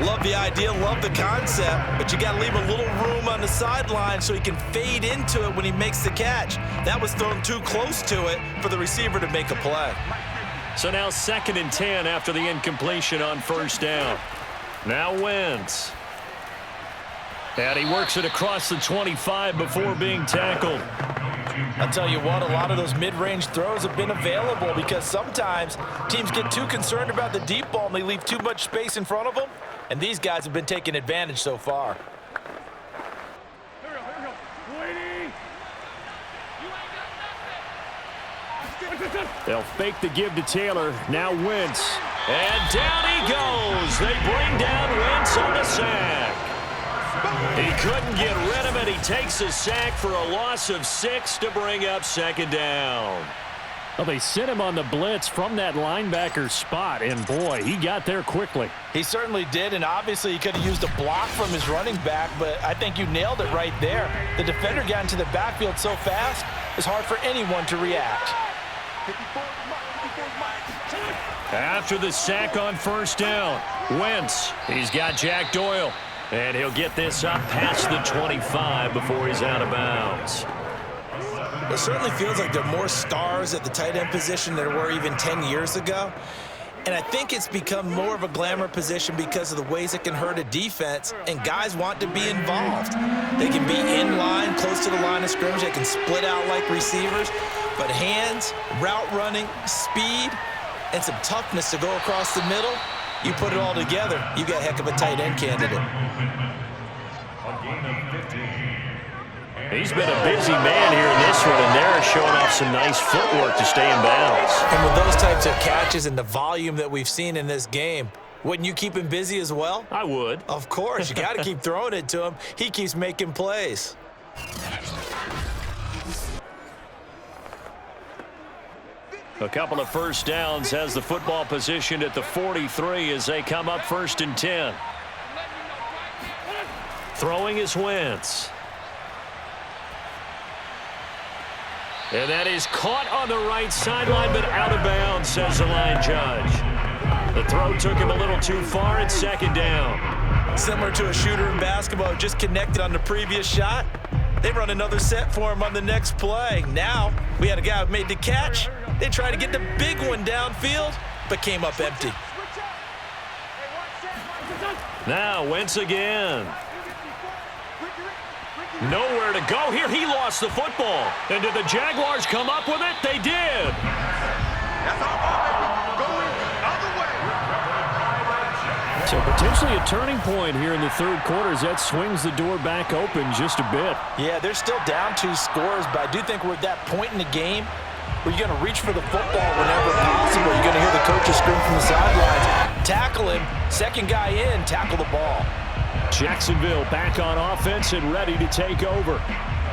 Love the idea, love the concept, but you got to leave a little room on the sideline so he can fade into it when he makes the catch. That was thrown too close to it for the receiver to make a play. So now 2nd and 10 after the incompletion on 1st down. Now Wentz. And he works it across the 25 before being tackled. I'll tell you what, a lot of those mid-range throws have been available because sometimes teams get too concerned about the deep ball and they leave too much space in front of them, and these guys have been taking advantage so far. They'll fake the give to Taylor. Now Wentz. And down he goes. They bring down Wentz on the sack. He couldn't get rid of it. He takes a sack for a loss of 6 to bring up second down. Well, they sent him on the blitz from that linebacker spot, and boy, he got there quickly. He certainly did, and obviously he could have used a block from his running back, but I think you nailed it right there. The defender got into the backfield so fast, it's hard for anyone to react. After the sack on first down, Wentz, he's got Jack Doyle, and he'll get this up past the 25 before he's out of bounds. It certainly feels like there are more stars at the tight end position than there were even 10 years ago. And I think it's become more of a glamour position because of the ways it can hurt a defense, and guys want to be involved. They can be in line, close to the line of scrimmage. They can split out like receivers. But hands, route running, speed, and some toughness to go across the middle, you put it all together, you got a heck of a tight end candidate. He's been a busy man here in this one, and they're showing off some nice footwork to stay in bounds. And with those types of catches and the volume that we've seen in this game, wouldn't you keep him busy as well? I would. Of course. You got to keep throwing it to him. He keeps making plays. A couple of first downs has the football positioned at the 43 as they come up 1st and 10. Throwing is Wentz. And that is caught on the right sideline, but out of bounds, says the line judge. The throw took him a little too far at 2nd down. Similar to a shooter in basketball, just connected on the previous shot. They run another set for him on the next play. Now, we had a guy who made the catch. They tried to get the big one downfield, but came up empty. Now, Wentz again. Nowhere to go here. He lost the football. And did the Jaguars come up with it? They did. So potentially a turning point here in the 3rd quarter as that swings the door back open just a bit. Yeah, they're still down 2 scores, but I do think we're at that point in the game where you're going to reach for the football whenever possible. You're going to hear the coaches scream from the sidelines. Tackle him. 2nd guy in, tackle the ball. Jacksonville back on offense and ready to take over.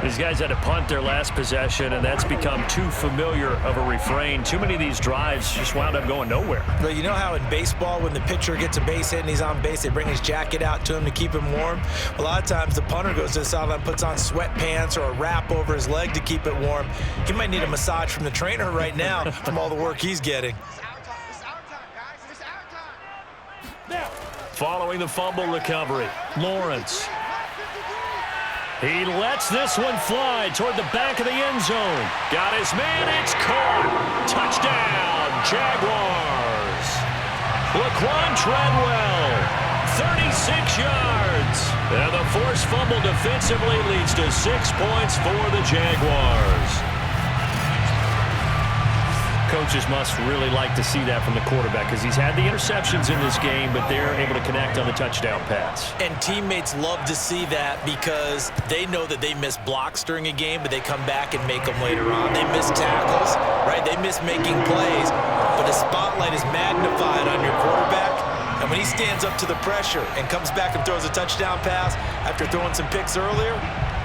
These guys had to punt their last possession, and that's become too familiar of a refrain. Too many of these drives just wound up going nowhere. But you know how in baseball, when the pitcher gets a base hit and he's on base, they bring his jacket out to him to keep him warm? A lot of times the punter goes to the sideline, puts on sweatpants or a wrap over his leg to keep it warm. He might need a massage from the trainer right now from all the work he's getting. Following the fumble recovery, Lawrence. He lets this one fly toward the back of the end zone. Got his man, it's caught. Touchdown, Jaguars. Laquan Treadwell, 36 yards. And the forced fumble defensively leads to 6 points for the Jaguars. Coaches must really like to see that from the quarterback because he's had the interceptions in this game, but they're able to connect on the touchdown pass. And teammates love to see that because they know that they miss blocks during a game, but they come back and make them later on. They miss tackles, right? They miss making plays, but the spotlight is magnified on your quarterback. And when he stands up to the pressure and comes back and throws a touchdown pass after throwing some picks earlier,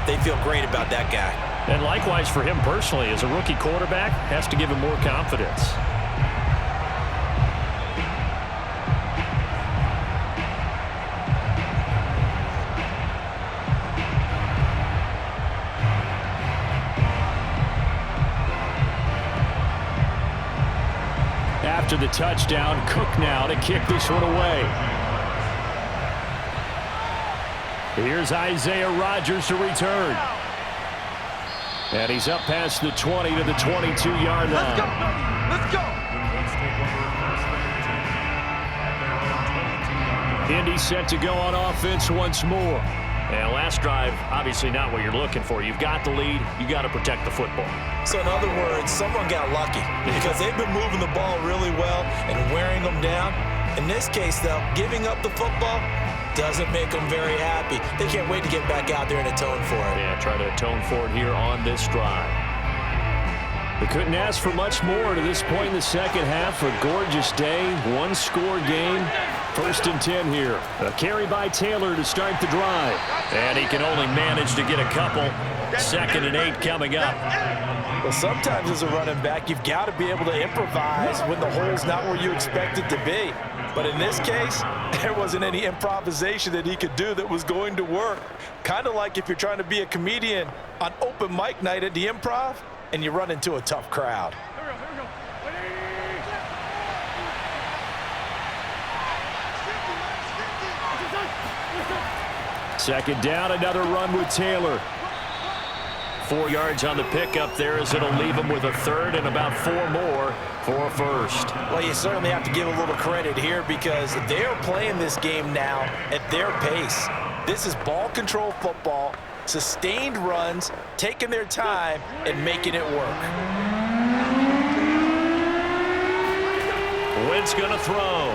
they feel great about that guy. And likewise for him personally, as a rookie quarterback, has to give him more confidence. After the touchdown, Cook now to kick this one away. Here's Isaiah Rodgers to return. And he's up past the 20 to the 22-yard line. Let's go. Indy set to go on offense once more. And last drive, obviously not what you're looking for. You've got the lead. You got to protect the football. So in other words, someone got lucky because they've been moving the ball really well and wearing them down. In this case, though, giving up the football doesn't make them very happy. They can't wait to get back out there and atone for it. Yeah, try to atone for it here on this drive. They couldn't ask for much more to this point in the second half. A gorgeous day, one-score game. 1st and 10 here. A carry by Taylor to start the drive. And he can only manage to get a couple. 2nd and 8 coming up. Well, sometimes as a running back, you've got to be able to improvise when the hole's not where you expect it to be. But in this case, there wasn't any improvisation that he could do that was going to work. Kind of like if you're trying to be a comedian on open mic night at the Improv and you run into a tough crowd. Second down, another run with Taylor. 4 yards on the pickup there as it'll leave him with a 3rd and about 4 more for a 1st. Well, you certainly have to give a little credit here because they're playing this game now at their pace. This is ball control football, sustained runs, taking their time and making it work. Wentz gonna throw.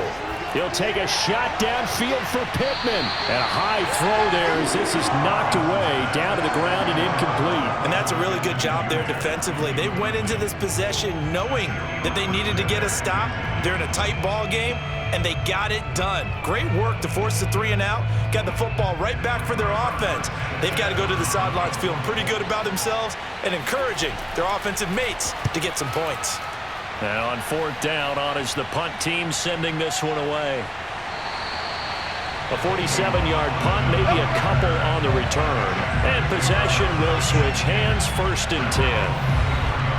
He'll take a shot downfield for Pittman. And a high throw there as this is knocked away, down to the ground and incomplete. And that's a really good job there defensively. They went into this possession knowing that they needed to get a stop. They're in a tight ball game, and they got it done. Great work to force the 3 and out. Got the football right back for their offense. They've got to go to the sidelines feeling pretty good about themselves and encouraging their offensive mates to get some points. Now on 4th down, on is the punt team sending this one away. A 47-yard punt, maybe a couple on the return. And possession will switch hands, 1st and 10.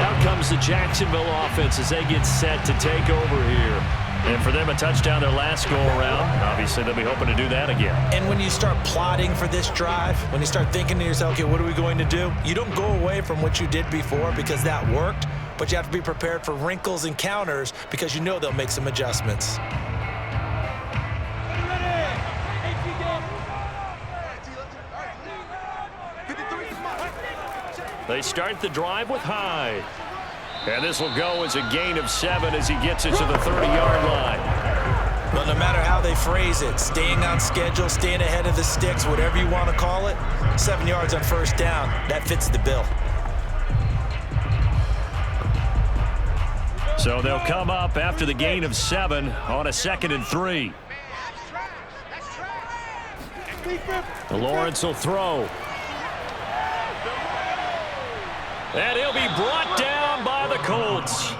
Out comes the Jacksonville offense as they get set to take over here. And for them, a touchdown their last go-around. Obviously, they'll be hoping to do that again. And when you start plotting for this drive, when you start thinking to yourself, okay, what are we going to do? You don't go away from what you did before because that worked, but you have to be prepared for wrinkles and counters because you know they'll make some adjustments. They start the drive with Hyde. And this will go as a gain of 7 as he gets it to the 30-yard line. Well, no matter how they phrase it, staying on schedule, staying ahead of the sticks, whatever you want to call it, 7 yards on 1st down, that fits the bill. So they'll come up after the gain of 7 on a 2nd and 3. Lawrence will throw. And he'll be brought down by the Colts.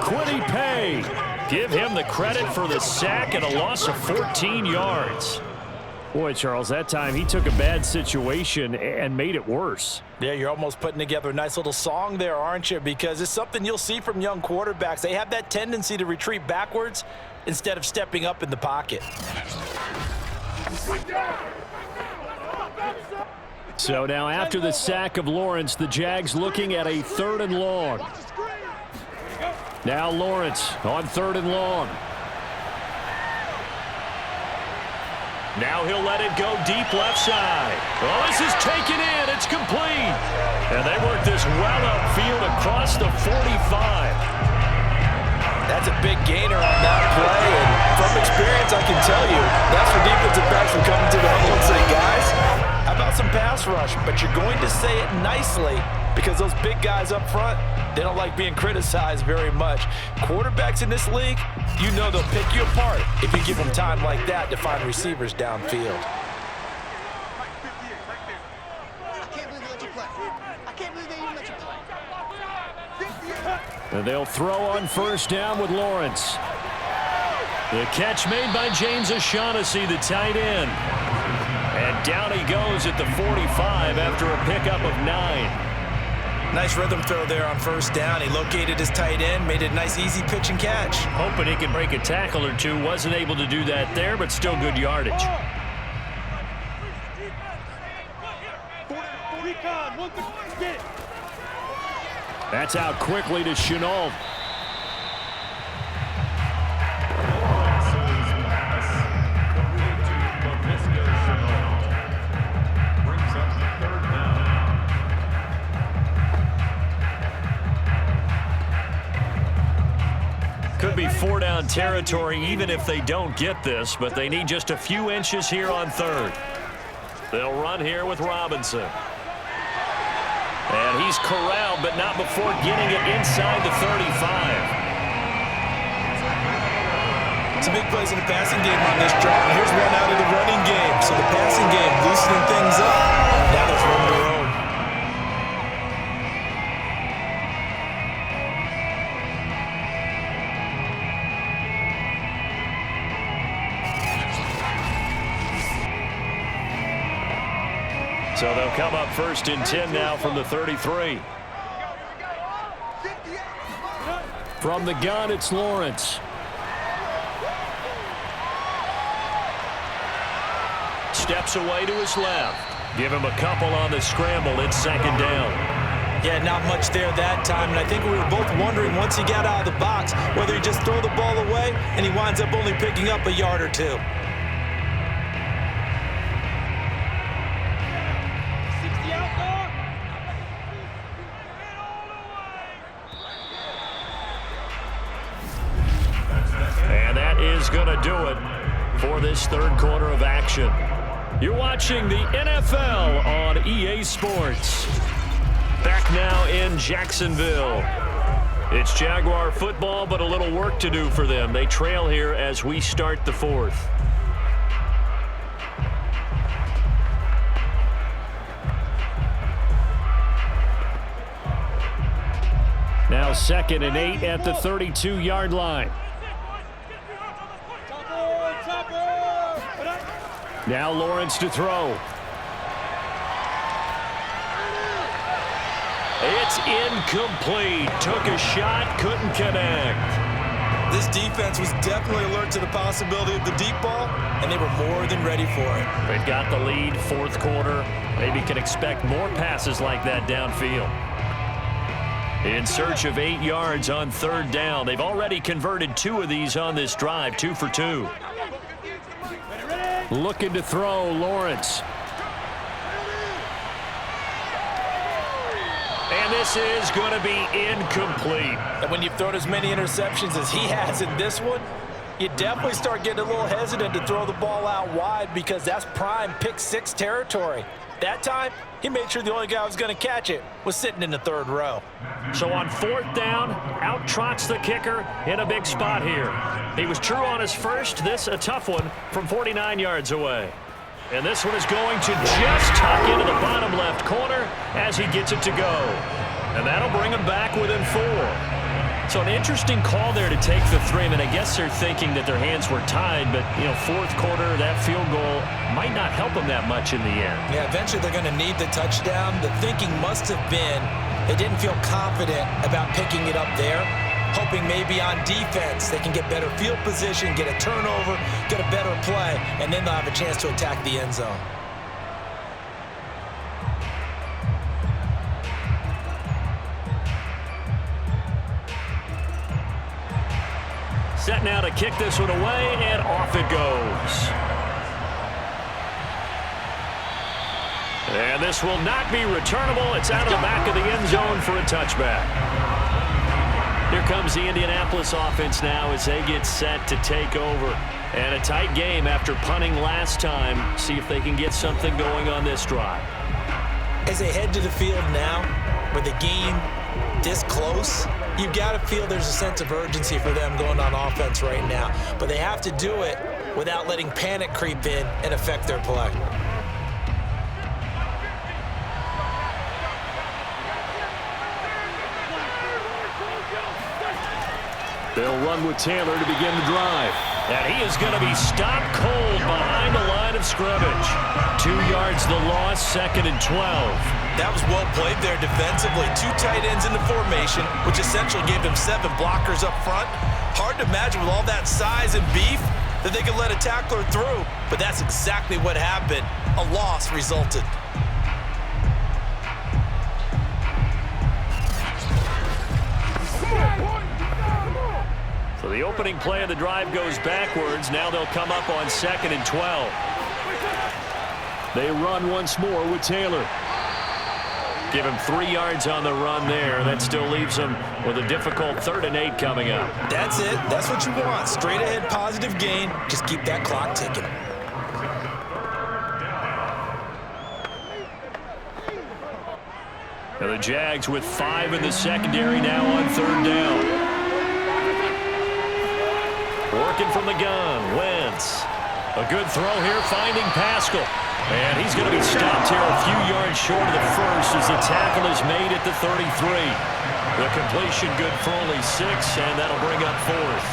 Quiddy Pay. Give him the credit for the sack and a loss of 14 yards. Boy, Charles, that time he took a bad situation and made it worse. Yeah, you're almost putting together a nice little song there, aren't you? Because it's something you'll see from young quarterbacks. They have that tendency to retreat backwards instead of stepping up in the pocket. So now after the sack of Lawrence, the Jags looking at a 3rd and long. Now Lawrence on 3rd and long. Now he'll let it go deep left side. Oh, this is taken in. It's complete. And they work this well upfield across the 45. That's a big gainer on that play, and from experience, I can tell you, that's for defensive backs from coming to the huddle and say, guys, how about some pass rush? But you're going to say it nicely because those big guys up front, they don't like being criticized very much. Quarterbacks in this league, you know they'll pick you apart if you give them time like that to find receivers downfield. And they'll throw on 1st down with Lawrence. The catch made by James O'Shaughnessy, the tight end. And down he goes at the 45 after a pickup of 9. Nice rhythm throw there on 1st down. He located his tight end, made it a nice easy pitch and catch. Hoping he can break a tackle or two. Wasn't able to do that there, but still good yardage. That's out quickly to Chenault. down territory even if they don't get this, but they need just a few inches here on third. They'll run here with Robinson. And he's corralled, but not before getting it inside the 35. Some big plays in the passing game on this drive. And here's one out of the running game. So the passing game loosening things up. Now let's run their own. So they'll come up 1st and 10 now from the 33. From the gun, it's Lawrence. Steps away to his left. Give him a couple on the scramble. It's 2nd down. Yeah, not much there that time. And I think we were both wondering once he got out of the box whether he just throw the ball away and he winds up only picking up a yard or two. And that is going to do it for this 3rd quarter of action. You're watching the NFL on EA Sports. Back now in Jacksonville. It's Jaguar football, but a little work to do for them. They trail here as we start the 4th. Now 2nd and 8 at the 32-yard line. Now Lawrence to throw. It's incomplete. Took a shot, couldn't connect. This defense was definitely alert to the possibility of the deep ball, and they were more than ready for it. They've got the lead, 4th quarter. Maybe can expect more passes like that downfield. In search of 8 yards on 3rd down. They've already converted 2 of these on this drive, 2 for 2. Looking to throw, Lawrence. And this is going to be incomplete. And when you've thrown as many interceptions as he has in this one, you definitely start getting a little hesitant to throw the ball out wide because that's prime pick 6 territory. That time, he made sure the only guy who was going to catch it was sitting in the 3rd row. So on 4th down, out trots the kicker in a big spot here. He was true on his first. This a tough one from 49 yards away. And this one is going to just tuck into the bottom left corner as he gets it to go. And that'll bring him back within 4. So an interesting call there to take the 3. I mean, I guess they're thinking that their hands were tied, but, 4th quarter, that field goal might not help them that much in the end. Yeah, eventually they're going to need the touchdown. The thinking must have been they didn't feel confident about picking it up there, hoping maybe on defense they can get better field position, get a turnover, get a better play, and then they'll have a chance to attack the end zone. Set now to kick this one away, and off it goes. And this will not be returnable. It's out of the back of the end zone for a touchback. Here comes the Indianapolis offense now as they get set to take over. And a tight game after punting last time. See if they can get something going on this drive. As they head to the field now, with the game this close, you've got to feel there's a sense of urgency for them going on offense right now. But they have to do it without letting panic creep in and affect their play. They'll run with Taylor to begin the drive. And he is going to be stopped cold behind the line of scrimmage. 2 yards the loss, 2nd and 12. That was well played there defensively. 2 tight ends in the formation, which essentially gave them 7 blockers up front. Hard to imagine with all that size and beef that they could let a tackler through. But that's exactly what happened. A loss resulted. So the opening play of the drive goes backwards. Now they'll come up on 2nd and 12. They run once more with Taylor. Give him 3 yards on the run there. That still leaves him with a difficult 3rd and 8 coming up. That's it. That's what you want. Straight ahead, positive gain. Just keep that clock ticking. Now the Jags with 5 in the secondary now on 3rd down. Working from the gun, Wentz. A good throw here, finding Pascal. And he's going to be stopped here a few yards short of the first as the tackle is made at the 33. The completion good for only 6, and that'll bring up 4th.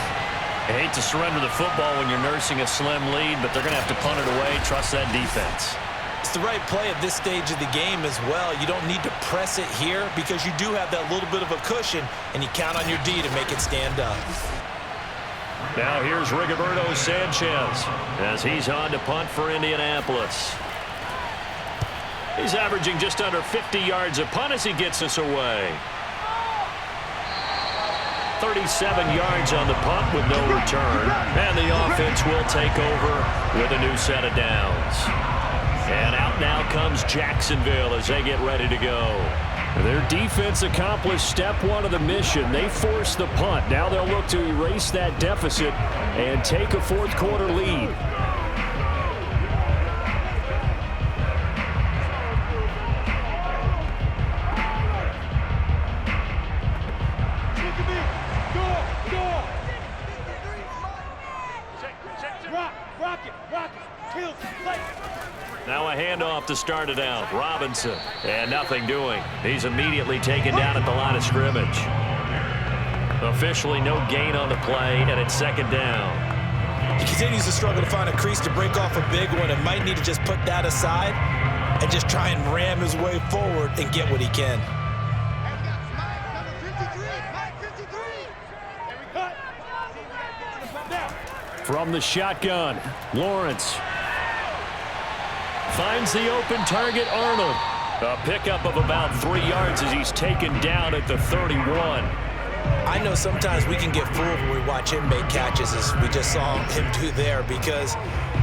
I hate to surrender the football when you're nursing a slim lead, but they're going to have to punt it away. Trust that defense. It's the right play at this stage of the game as well. You don't need to press it here because you do have that little bit of a cushion, and you count on your D to make it stand up. Now here's Rigoberto Sanchez as he's on to punt for Indianapolis. He's averaging just under 50 yards a punt as he gets us away. 37 yards on the punt with no return. And the offense will take over with a new set of downs. And out now comes Jacksonville as they get ready to go. Their defense accomplished step 1 of the mission. They forced the punt. Now they'll look to erase that deficit and take a 4th quarter lead. Now a handoff to start it out. Robinson. And nothing doing. He's immediately taken down at the line of scrimmage. Officially no gain on the play, and it's 2nd down. He continues to struggle to find a crease to break off a big one and might need to just put that aside and just try and ram his way forward and get what he can. From the shotgun, Lawrence finds the open target, Arnold. A pickup of about 3 yards as he's taken down at the 31. I know sometimes we can get fooled when we watch him make catches, as we just saw him do there, because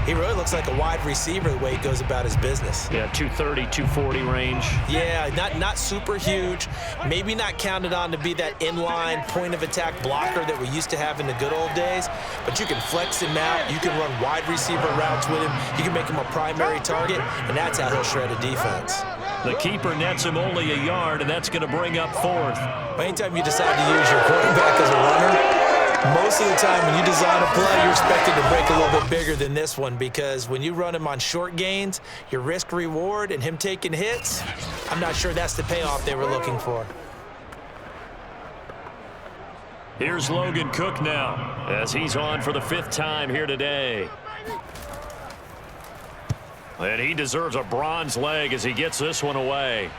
he really looks like a wide receiver the way he goes about his business. Yeah, 230, 240 range. Yeah, not super huge. Maybe not counted on to be that inline point-of-attack blocker that we used to have in the good old days, but you can flex him out. You can run wide receiver routes with him. You can make him a primary target, and that's how he'll shred a defense. The keeper nets him only a yard, and that's going to bring up 4th. Anytime you decide to use your quarterback as a runner, most of the time when you design a play, you're expected to break a little bit bigger than this one, because when you run him on short gains, your risk-reward and him taking hits, I'm not sure that's the payoff they were looking for. Here's Logan Cook now as he's on for the 5th time here today. And he deserves a bronze leg as he gets this one away.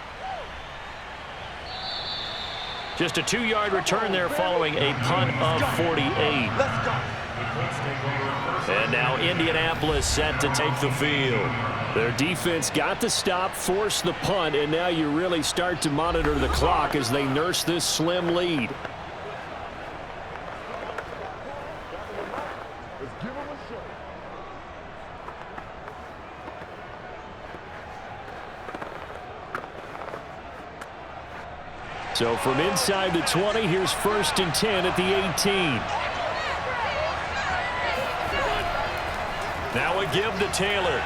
Just a 2-yard return there following a punt of 48. And now Indianapolis set to take the field. Their defense got the stop, forced the punt, and now you really start to monitor the clock as they nurse this slim lead. So from inside the 20, here's 1st and 10 at the 18. Now a give to Taylor.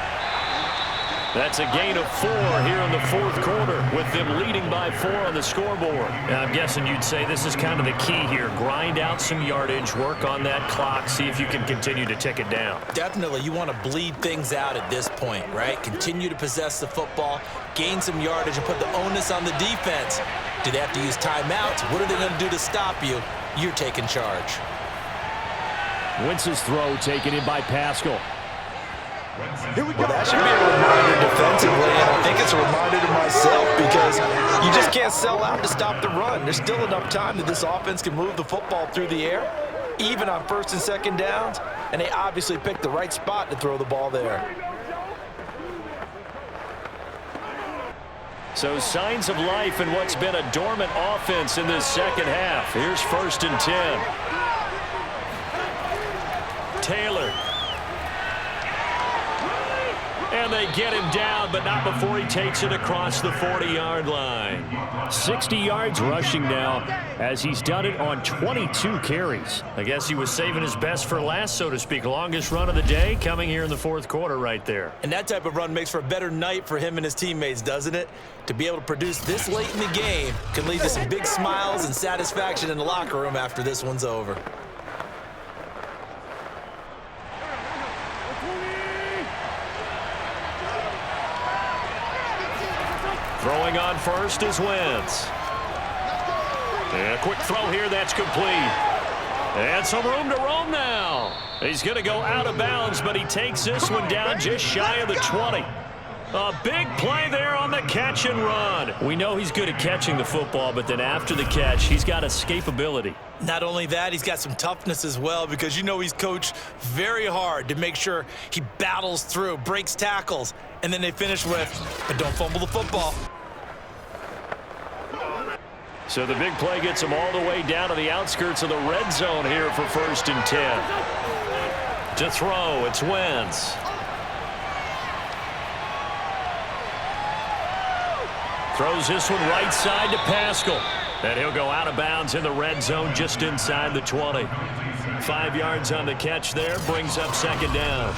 That's a gain of 4 here in the 4th quarter with them leading by 4 on the scoreboard. Now I'm guessing you'd say this is kind of the key here. Grind out some yardage, work on that clock, see if you can continue to tick it down. Definitely, you want to bleed things out at this point, right? Continue to possess the football, gain some yardage, and put the onus on the defense. Do they have to use timeouts? What are they going to do to stop you? You're taking charge. Wentz's throw taken in by Pascal. Well, that should be a reminder defensively, and I think it's a reminder to myself, because you just can't sell out to stop the run. There's still enough time that this offense can move the football through the air, even on 1st and 2nd downs, and they obviously picked the right spot to throw the ball there. So signs of life in what's been a dormant offense in this 2nd half. Here's 1st and 10. Taylor. And they get him down, but not before he takes it across the 40-yard line. 60 yards rushing now, as he's done it on 22 carries. I guess he was saving his best for last, so to speak. Longest run of the day coming here in the fourth quarter right there. And that type of run makes for a better night for him and his teammates, doesn't it? To be able to produce this late in the game can lead to some big smiles and satisfaction in the locker room after this one's over. Throwing on first is Wentz. And a quick throw here, that's complete. And some room to roam now. He's going to go out of bounds, but he takes this one down just shy of the 20. A big play there on the catch and run. We know he's good at catching the football, but then after the catch, he's got escapability. Not only that, he's got some toughness as well, because you know he's coached very hard to make sure he battles through, breaks tackles, and then they finish with, but don't fumble the football. So the big play gets him all the way down to the outskirts of the red zone here for 1st and 10. To throw, it's Wentz. Throws this one right side to Pascal. And he'll go out of bounds in the red zone just inside the 20. 5 yards on the catch there, brings up 2nd down.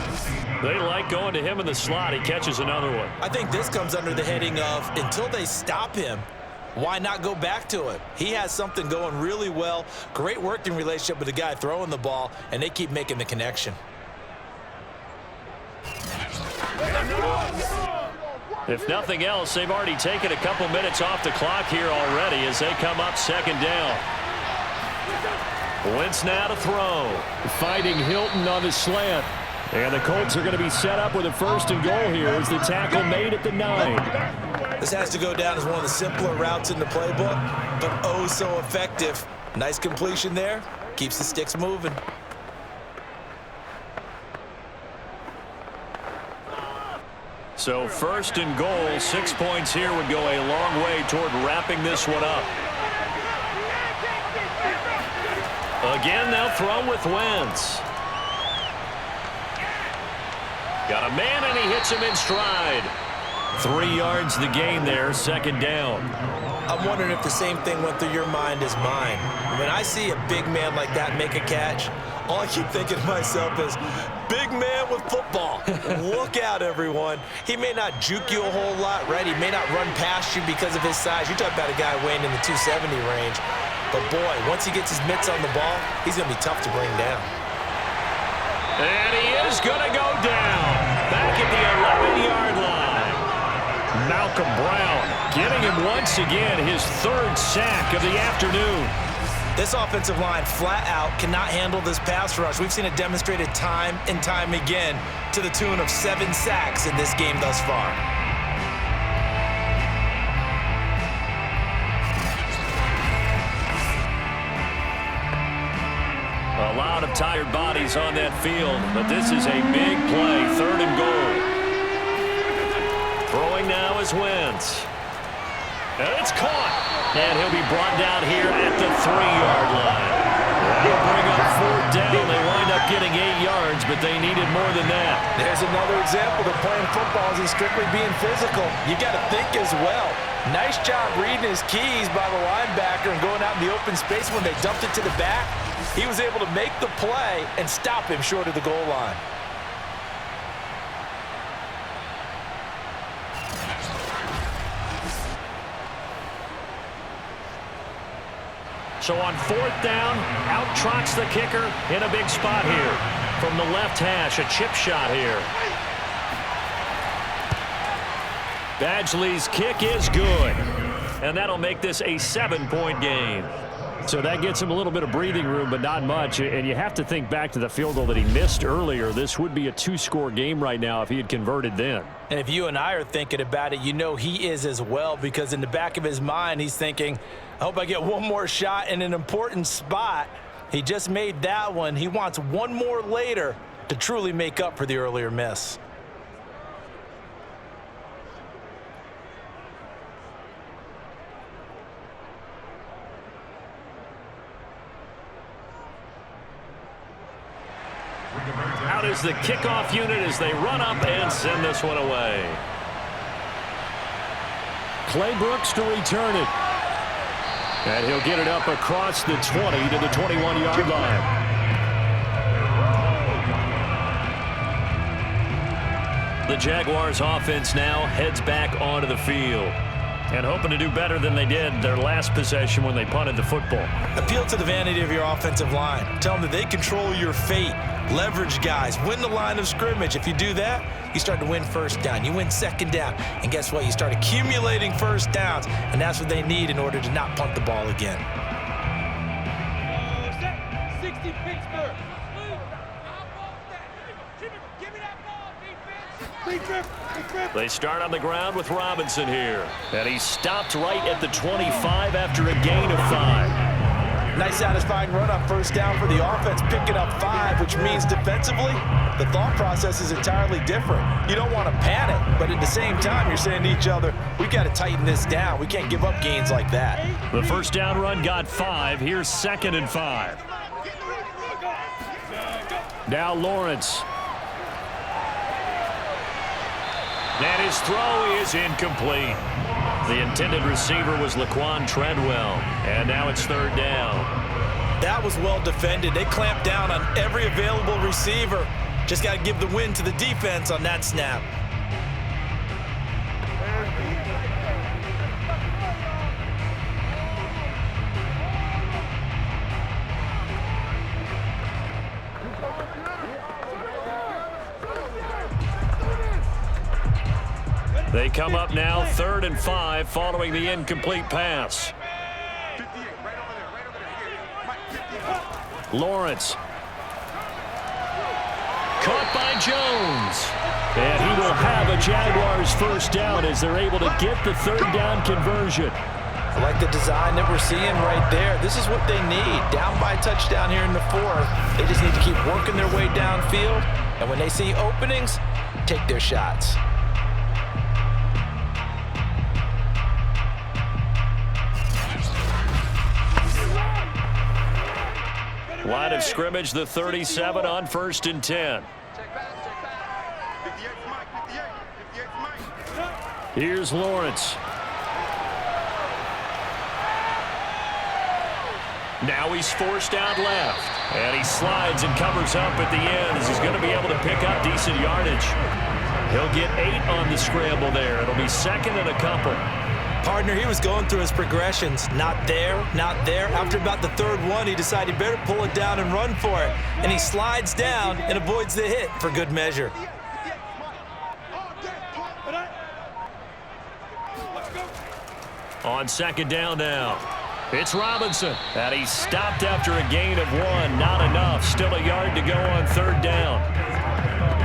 They like going to him in the slot. He catches another one. I think this comes under the heading of, until they stop him, why not go back to it? He has something going really well. Great working relationship with the guy throwing the ball, and they keep making the connection. If nothing else, they've already taken a couple minutes off the clock here already as they come up 2nd down. Wentz now to throw. Fighting Hilton on the slant. And the Colts are going to be set up with a 1st and goal here as the tackle made at the 9. This has to go down as one of the simpler routes in the playbook, but oh so effective. Nice completion there. Keeps the sticks moving. So 1st and goal, 6 points here would go a long way toward wrapping this one up. Again, they'll throw with Wentz. Got a man, and he hits him in stride. 3 yards the gain there, 2nd down. I'm wondering if the same thing went through your mind as mine. When I see a big man like that make a catch, all I keep thinking to myself is, big man with football. Look out, everyone. He may not juke you a whole lot, right? He may not run past you because of his size. You're talking about a guy weighing in the 270 range. But, boy, once he gets his mitts on the ball, he's going to be tough to bring down. And he is going to go down. Back at the 11-yard line. Malcolm Brown getting him once again his 3rd sack of the afternoon. This offensive line flat out cannot handle this pass rush. We've seen it demonstrated time and time again to the tune of 7 sacks in this game thus far. A lot of tired bodies on that field, but this is a big play, 3rd and goal. Throwing now is Wentz. And it's caught. And he'll be brought down here at the 3-yard line. That'll bring up 4th down. They wind up getting 8 yards, but they needed more than that. There's another example of playing football isn't strictly being physical. You got to think as well. Nice job reading his keys by the linebacker and going out in the open space when they dumped it to the back. He was able to make the play and stop him short of the goal line. So on 4th down, out trots the kicker in a big spot here. From the left hash, a chip shot here. Badgley's kick is good. And that'll make this a 7-point game. So that gets him a little bit of breathing room, but not much. And you have to think back to the field goal that he missed earlier. This would be a 2-score game right now if he had converted then. And if you and I are thinking about it, you know he is as well, because in the back of his mind, he's thinking, I hope I get one more shot in an important spot. He just made that one. He wants one more later to truly make up for the earlier miss. Out is the kickoff unit as they run up and send this one away. Clay Brooks to return it. And he'll get it up across the 20 to the 21-yard line. The Jaguars offense now heads back onto the field and hoping to do better than they did their last possession when they punted the football. Appeal to the vanity of your offensive line. Tell them that they control your fate. Leverage guys. Win the line of scrimmage. If you do that, you start to win first down. You win second down. And guess what? You start accumulating first downs. And that's what they need in order to not punt the ball again. 60 Pittsburgh. Give me that ball, defense. They start on the ground with Robinson here. And he's stopped right at the 25 after a gain of 5. Nice satisfying run on first down for the offense, picking up 5, which means defensively, the thought process is entirely different. You don't want to panic, but at the same time, you're saying to each other, we got to tighten this down. We can't give up gains like that. The first down run got 5. Here's 2nd and 5. Now Lawrence. And his throw is incomplete. The intended receiver was Laquan Treadwell, and now it's 3rd down. That was well defended. They clamped down on every available receiver. Just got to give the win to the defense on that snap. They come up now 3rd and 5 following the incomplete pass. Lawrence. Caught by Jones. And he will have a Jaguars first down as they're able to get the 3rd down conversion. I like the design that we're seeing right there. This is what they need. Down by a touchdown here in the 4th. They just need to keep working their way downfield. And when they see openings, take their shots. Line of scrimmage, the 37 on 1st and 10. Here's Lawrence. Now he's forced out left. And he slides and covers up at the end as he's going to be able to pick up decent yardage. He'll get 8 on the scramble there. It'll be 2nd and a couple. Partner, he was going through his progressions. Not there, not there. After about the 3rd one, he decided he better pull it down and run for it. And he slides down and avoids the hit for good measure. On 2nd down now. It's Robinson. And he's stopped after a gain of 1. Not enough. Still a yard to go on 3rd down.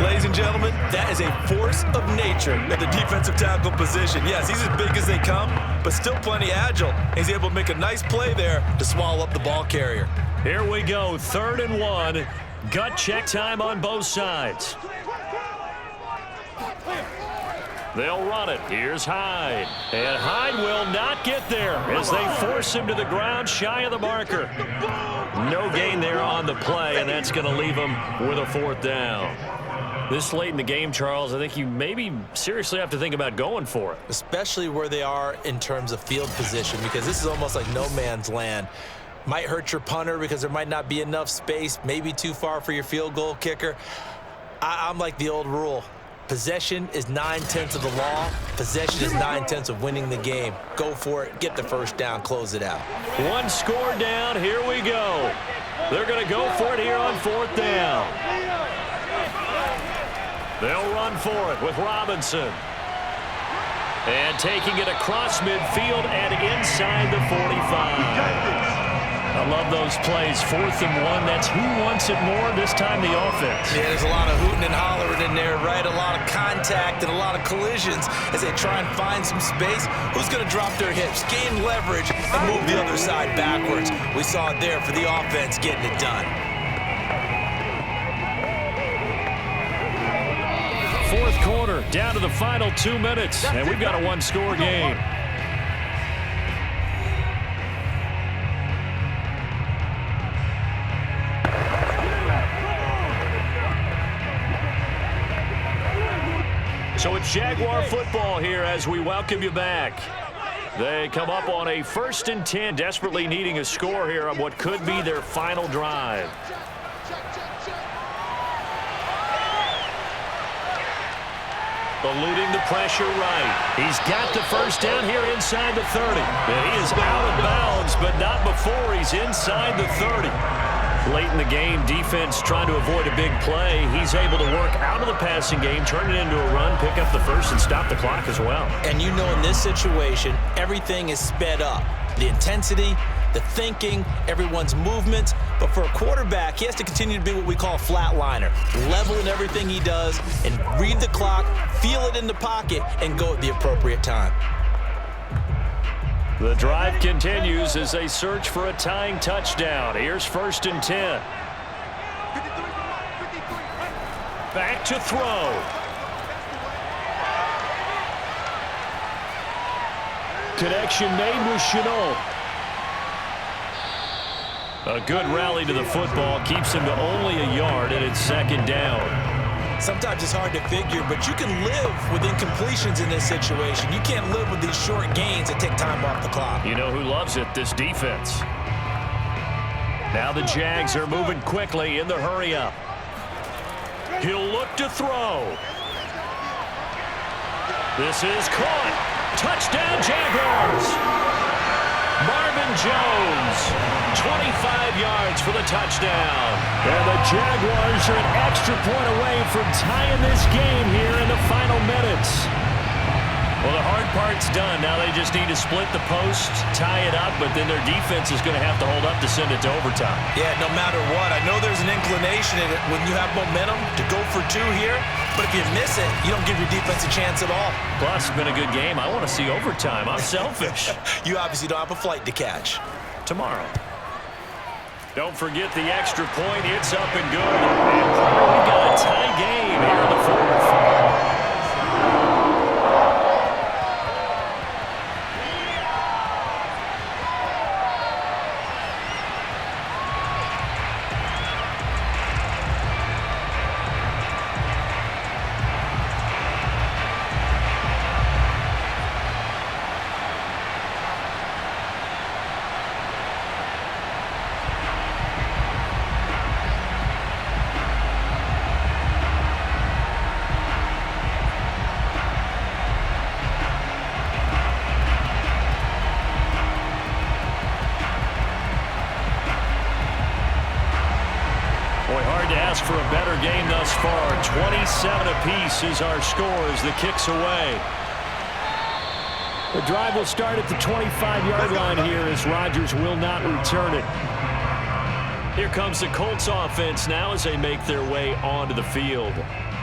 Ladies and gentlemen, that is a force of nature at the defensive tackle position. Yes, he's as big as they come, but still plenty agile. He's able to make a nice play there to swallow up the ball carrier. Here we go, 3rd and 1. Gut check time on both sides. They'll run it. Here's Hyde. And Hyde will not get there as they force him to the ground shy of the marker. No gain there on the play, and that's going to leave him with a 4th down. This late in the game, Charles, I think you maybe seriously have to think about going for it. Especially where they are in terms of field position, because this is almost like no man's land. Might hurt your punter because there might not be enough space, maybe too far for your field goal kicker. I'm like the old rule. Possession is 9/10 of the law. Possession is 9/10 of winning the game. Go for it. Get the first down. Close it out. 1 score down. Here we go. They're going to go for it here on 4th down. They'll run for it with Robinson. And taking it across midfield and inside the 45. I love those plays. 4th and 1. That's who wants it more, this time the offense. Yeah, there's a lot of hooting and hollering in there, right? A lot of contact and a lot of collisions as they try and find some space. Who's going to drop their hips, gain leverage, and move the other side backwards? We saw it there for the offense getting it done. 4th quarter, down to the final 2 minutes, and we've got a 1-score game. Jaguar football here as we welcome you back. They come up on a 1st and 10, desperately needing a score here on what could be their final drive. Eluding the pressure right. He's got the first down here inside the 30. And he is out of bounds, but not before he's inside the 30. Late in the game, defense trying to avoid a big play. He's able to work out of the passing game, turn it into a run, pick up the first, and stop the clock as well. And you know in this situation, everything is sped up. The intensity, the thinking, everyone's movement. But for a quarterback, he has to continue to be what we call a flatliner. Level in everything he does and read the clock, feel it in the pocket, and go at the appropriate time. The drive continues as they search for a tying touchdown. Here's 1st and 10. Back to throw. Connection made with Chenault. A good rally to the football keeps him to only a yard, and it's 2nd down. Sometimes it's hard to figure, but you can live with incompletions in this situation. You can't live with these short gains that take time off the clock. You know who loves it? This defense. Now the Jags are moving quickly in the hurry-up. He'll look to throw. This is caught. Touchdown, Jaguars. Marvin Jones, 25 yards for the touchdown. And the Jaguars are an extra point away from tying this game here in the final minutes. Well, the hard part's done. Now they just need to split the post, tie it up, but then their defense is going to have to hold up to send it to overtime. Yeah, no matter what. I know there's an inclination in it when you have momentum to go for 2 here, but if you miss it, you don't give your defense a chance at all. Plus, it's been a good game. I want to see overtime. I'm selfish. You obviously don't have a flight to catch. Tomorrow. Don't forget the extra point. It's up and good. And we've got a tie game here in the 4th. For a better game thus far. 27 apiece is our score as the kick's away. The drive will start at the 25-yard line here as Rodgers will not return it. Here comes the Colts offense now as they make their way onto the field.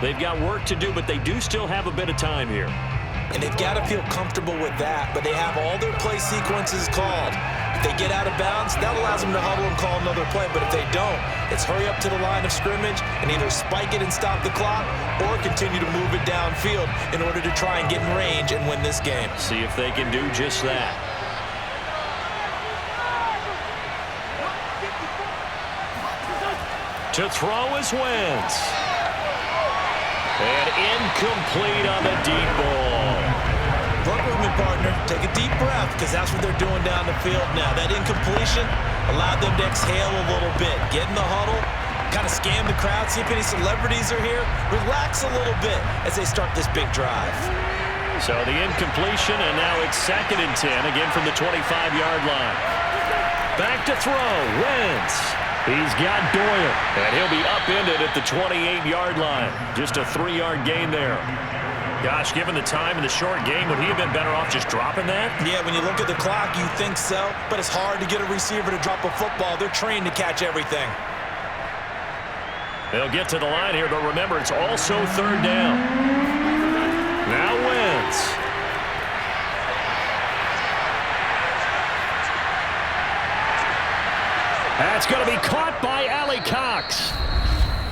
They've got work to do, but they do still have a bit of time here. And they've got to feel comfortable with that, but they have all their play sequences called. If they get out of bounds, that allows them to huddle and call another play. But if they don't, it's hurry up to the line of scrimmage and either spike it and stop the clock or continue to move it downfield in order to try and get in range and win this game. See if they can do just that. To throw is Wentz. And incomplete on the deep ball. Work with me, partner. Take a deep breath because that's what they're doing down the field now. That incompletion allowed them to exhale a little bit. Get in the huddle, kind of scan the crowd, see if any celebrities are here. Relax a little bit as they start this big drive. So the incompletion, and now it's 2nd and 10, again from the 25-yard line. Back to throw, Wentz. He's got Doyle, and he'll be upended at the 28-yard line. Just a 3-yard gain there. Gosh, given the time in the short game, would he have been better off just dropping that? Yeah, when you look at the clock, you think so, but it's hard to get a receiver to drop a football. They're trained to catch everything. They'll get to the line here, but remember, it's also 3rd down. Now Wentz. That's going to be caught by Allie Cox.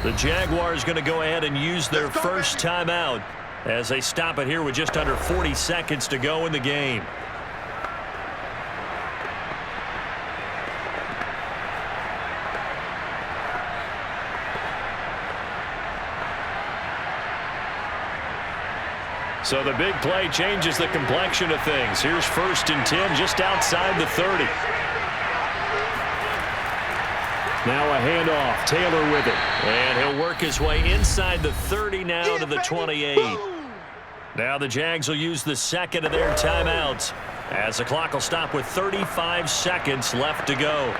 The Jaguars going to go ahead and use their first timeout as they stop it here with just under 40 seconds to go in the game. So the big play changes the complexion of things. Here's 1st and 10 just outside the 30. Now a handoff. Taylor with it. And he'll work his way inside the 30 now to the 28. Now the Jags will use the second of their timeouts as the clock will stop with 35 seconds left to go.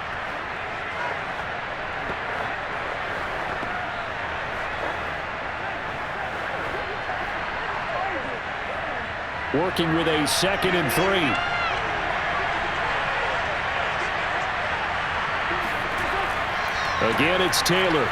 Working with a 2nd and 3. Again, it's Taylor.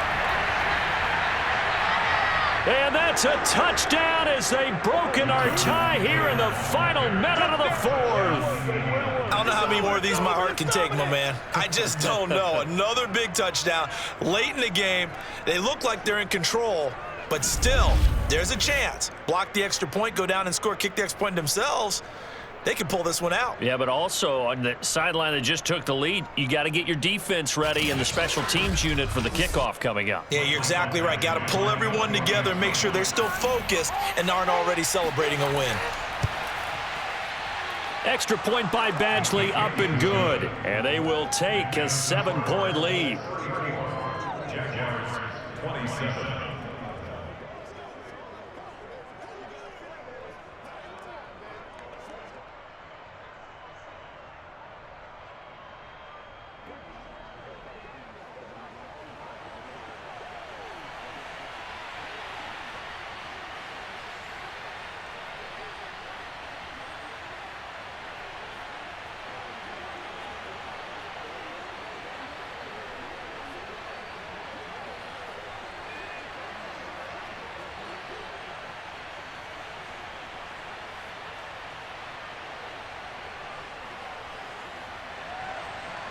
And that's a touchdown as they've broken our tie here in the final minute of the 4th. I don't know how many more of these my heart can take, my man. I just don't know. Another big touchdown late in the game. They look like they're in control, but still, there's a chance. Block the extra point, go down and score, kick the extra point themselves. They can pull this one out. Yeah, but also on the sideline that just took the lead, you got to get your defense ready and the special teams unit for the kickoff coming up. Yeah, you're exactly right. Got to pull everyone together and make sure they're still focused and aren't already celebrating a win. Extra point by Badgley, up and good. And they will take a 7-point lead. Jaguars 27.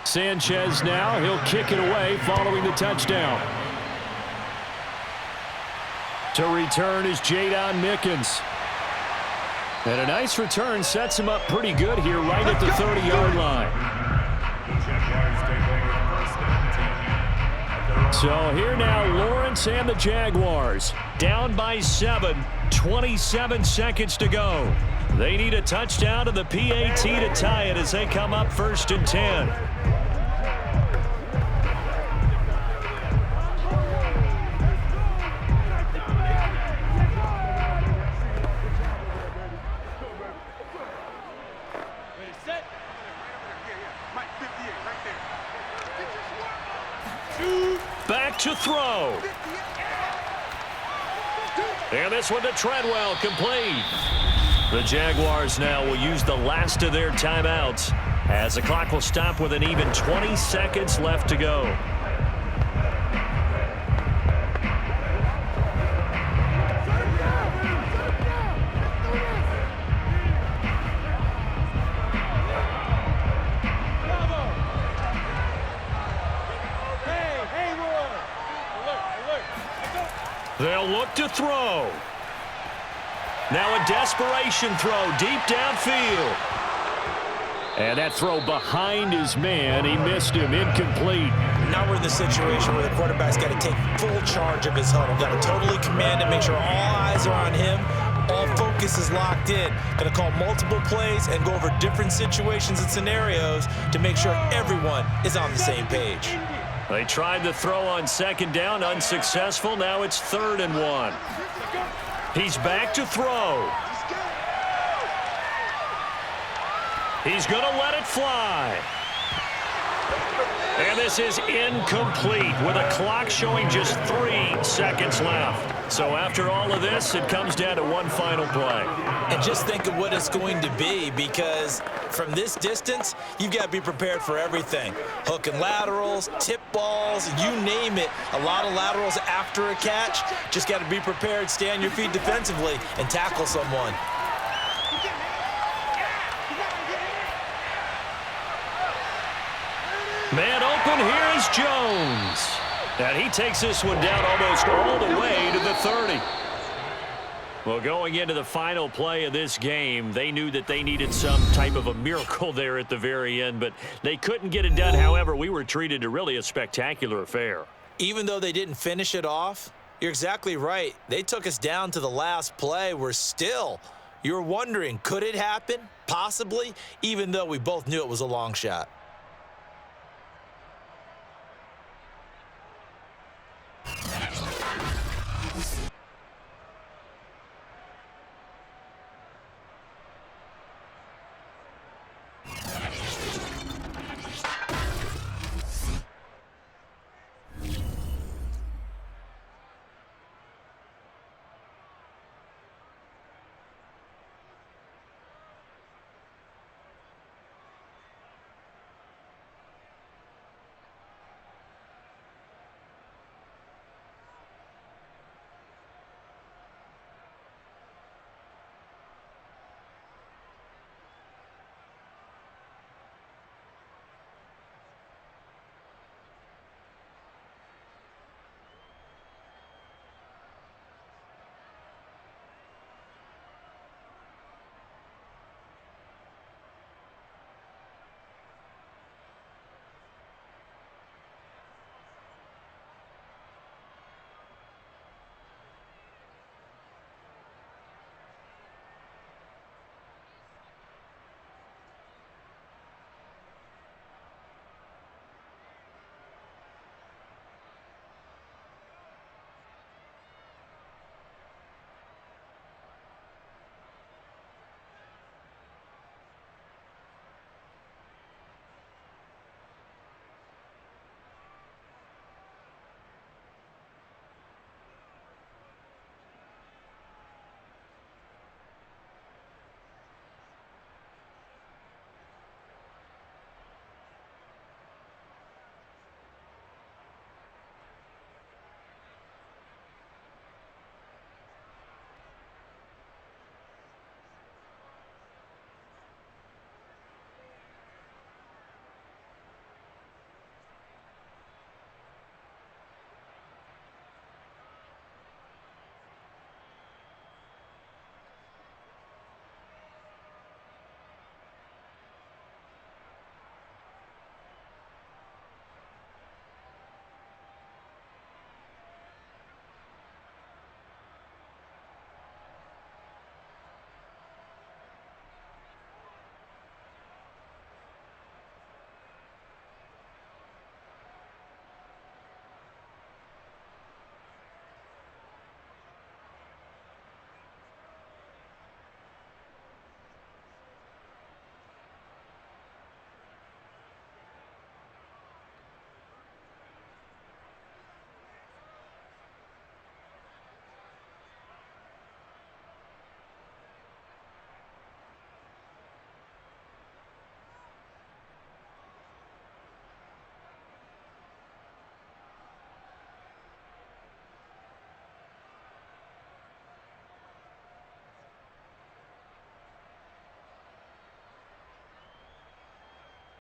Sanchez now, he'll kick it away following the touchdown. To return is Jadon Mickens. And a nice return sets him up pretty good here right at the 30-yard line. So here now, Lawrence and the Jaguars. Down by 7, 27 seconds to go. They need a touchdown to the PAT to tie it as they come up 1st and 10. Back to throw. And this one to Treadwell, complete. The Jaguars now will use the last of their timeouts as the clock will stop with an even 20 seconds left to go. They'll look to throw. Now a desperation throw deep downfield. And that throw behind his man. He missed him. Incomplete. Now we're in the situation where the quarterback's got to take full charge of his huddle. Got to totally command it, make sure all eyes are on him. All focus is locked in. Going to call multiple plays and go over different situations and scenarios to make sure everyone is on the same page. They tried to throw on 2nd down, unsuccessful. Now it's 3rd and 1. He's back to throw. He's going to let it fly. And this is incomplete with a clock showing just 3 seconds left. So after all of this, it comes down to one final play. And just think of what it's going to be, because from this distance, you've got to be prepared for everything. Hook and laterals, tip balls, you name it. A lot of laterals after a catch. Just got to be prepared, stay on your feet defensively, and tackle someone. Man open, here is Jones. And he takes this one down almost all the way to the 30. Well, going into the final play of this game, they knew that they needed some type of a miracle there at the very end, but they couldn't get it done. However, we were treated to really a spectacular affair. Even though they didn't finish it off, you're exactly right. They took us down to the last play. We're still You were wondering, could it happen? Possibly, even though we both knew it was a long shot.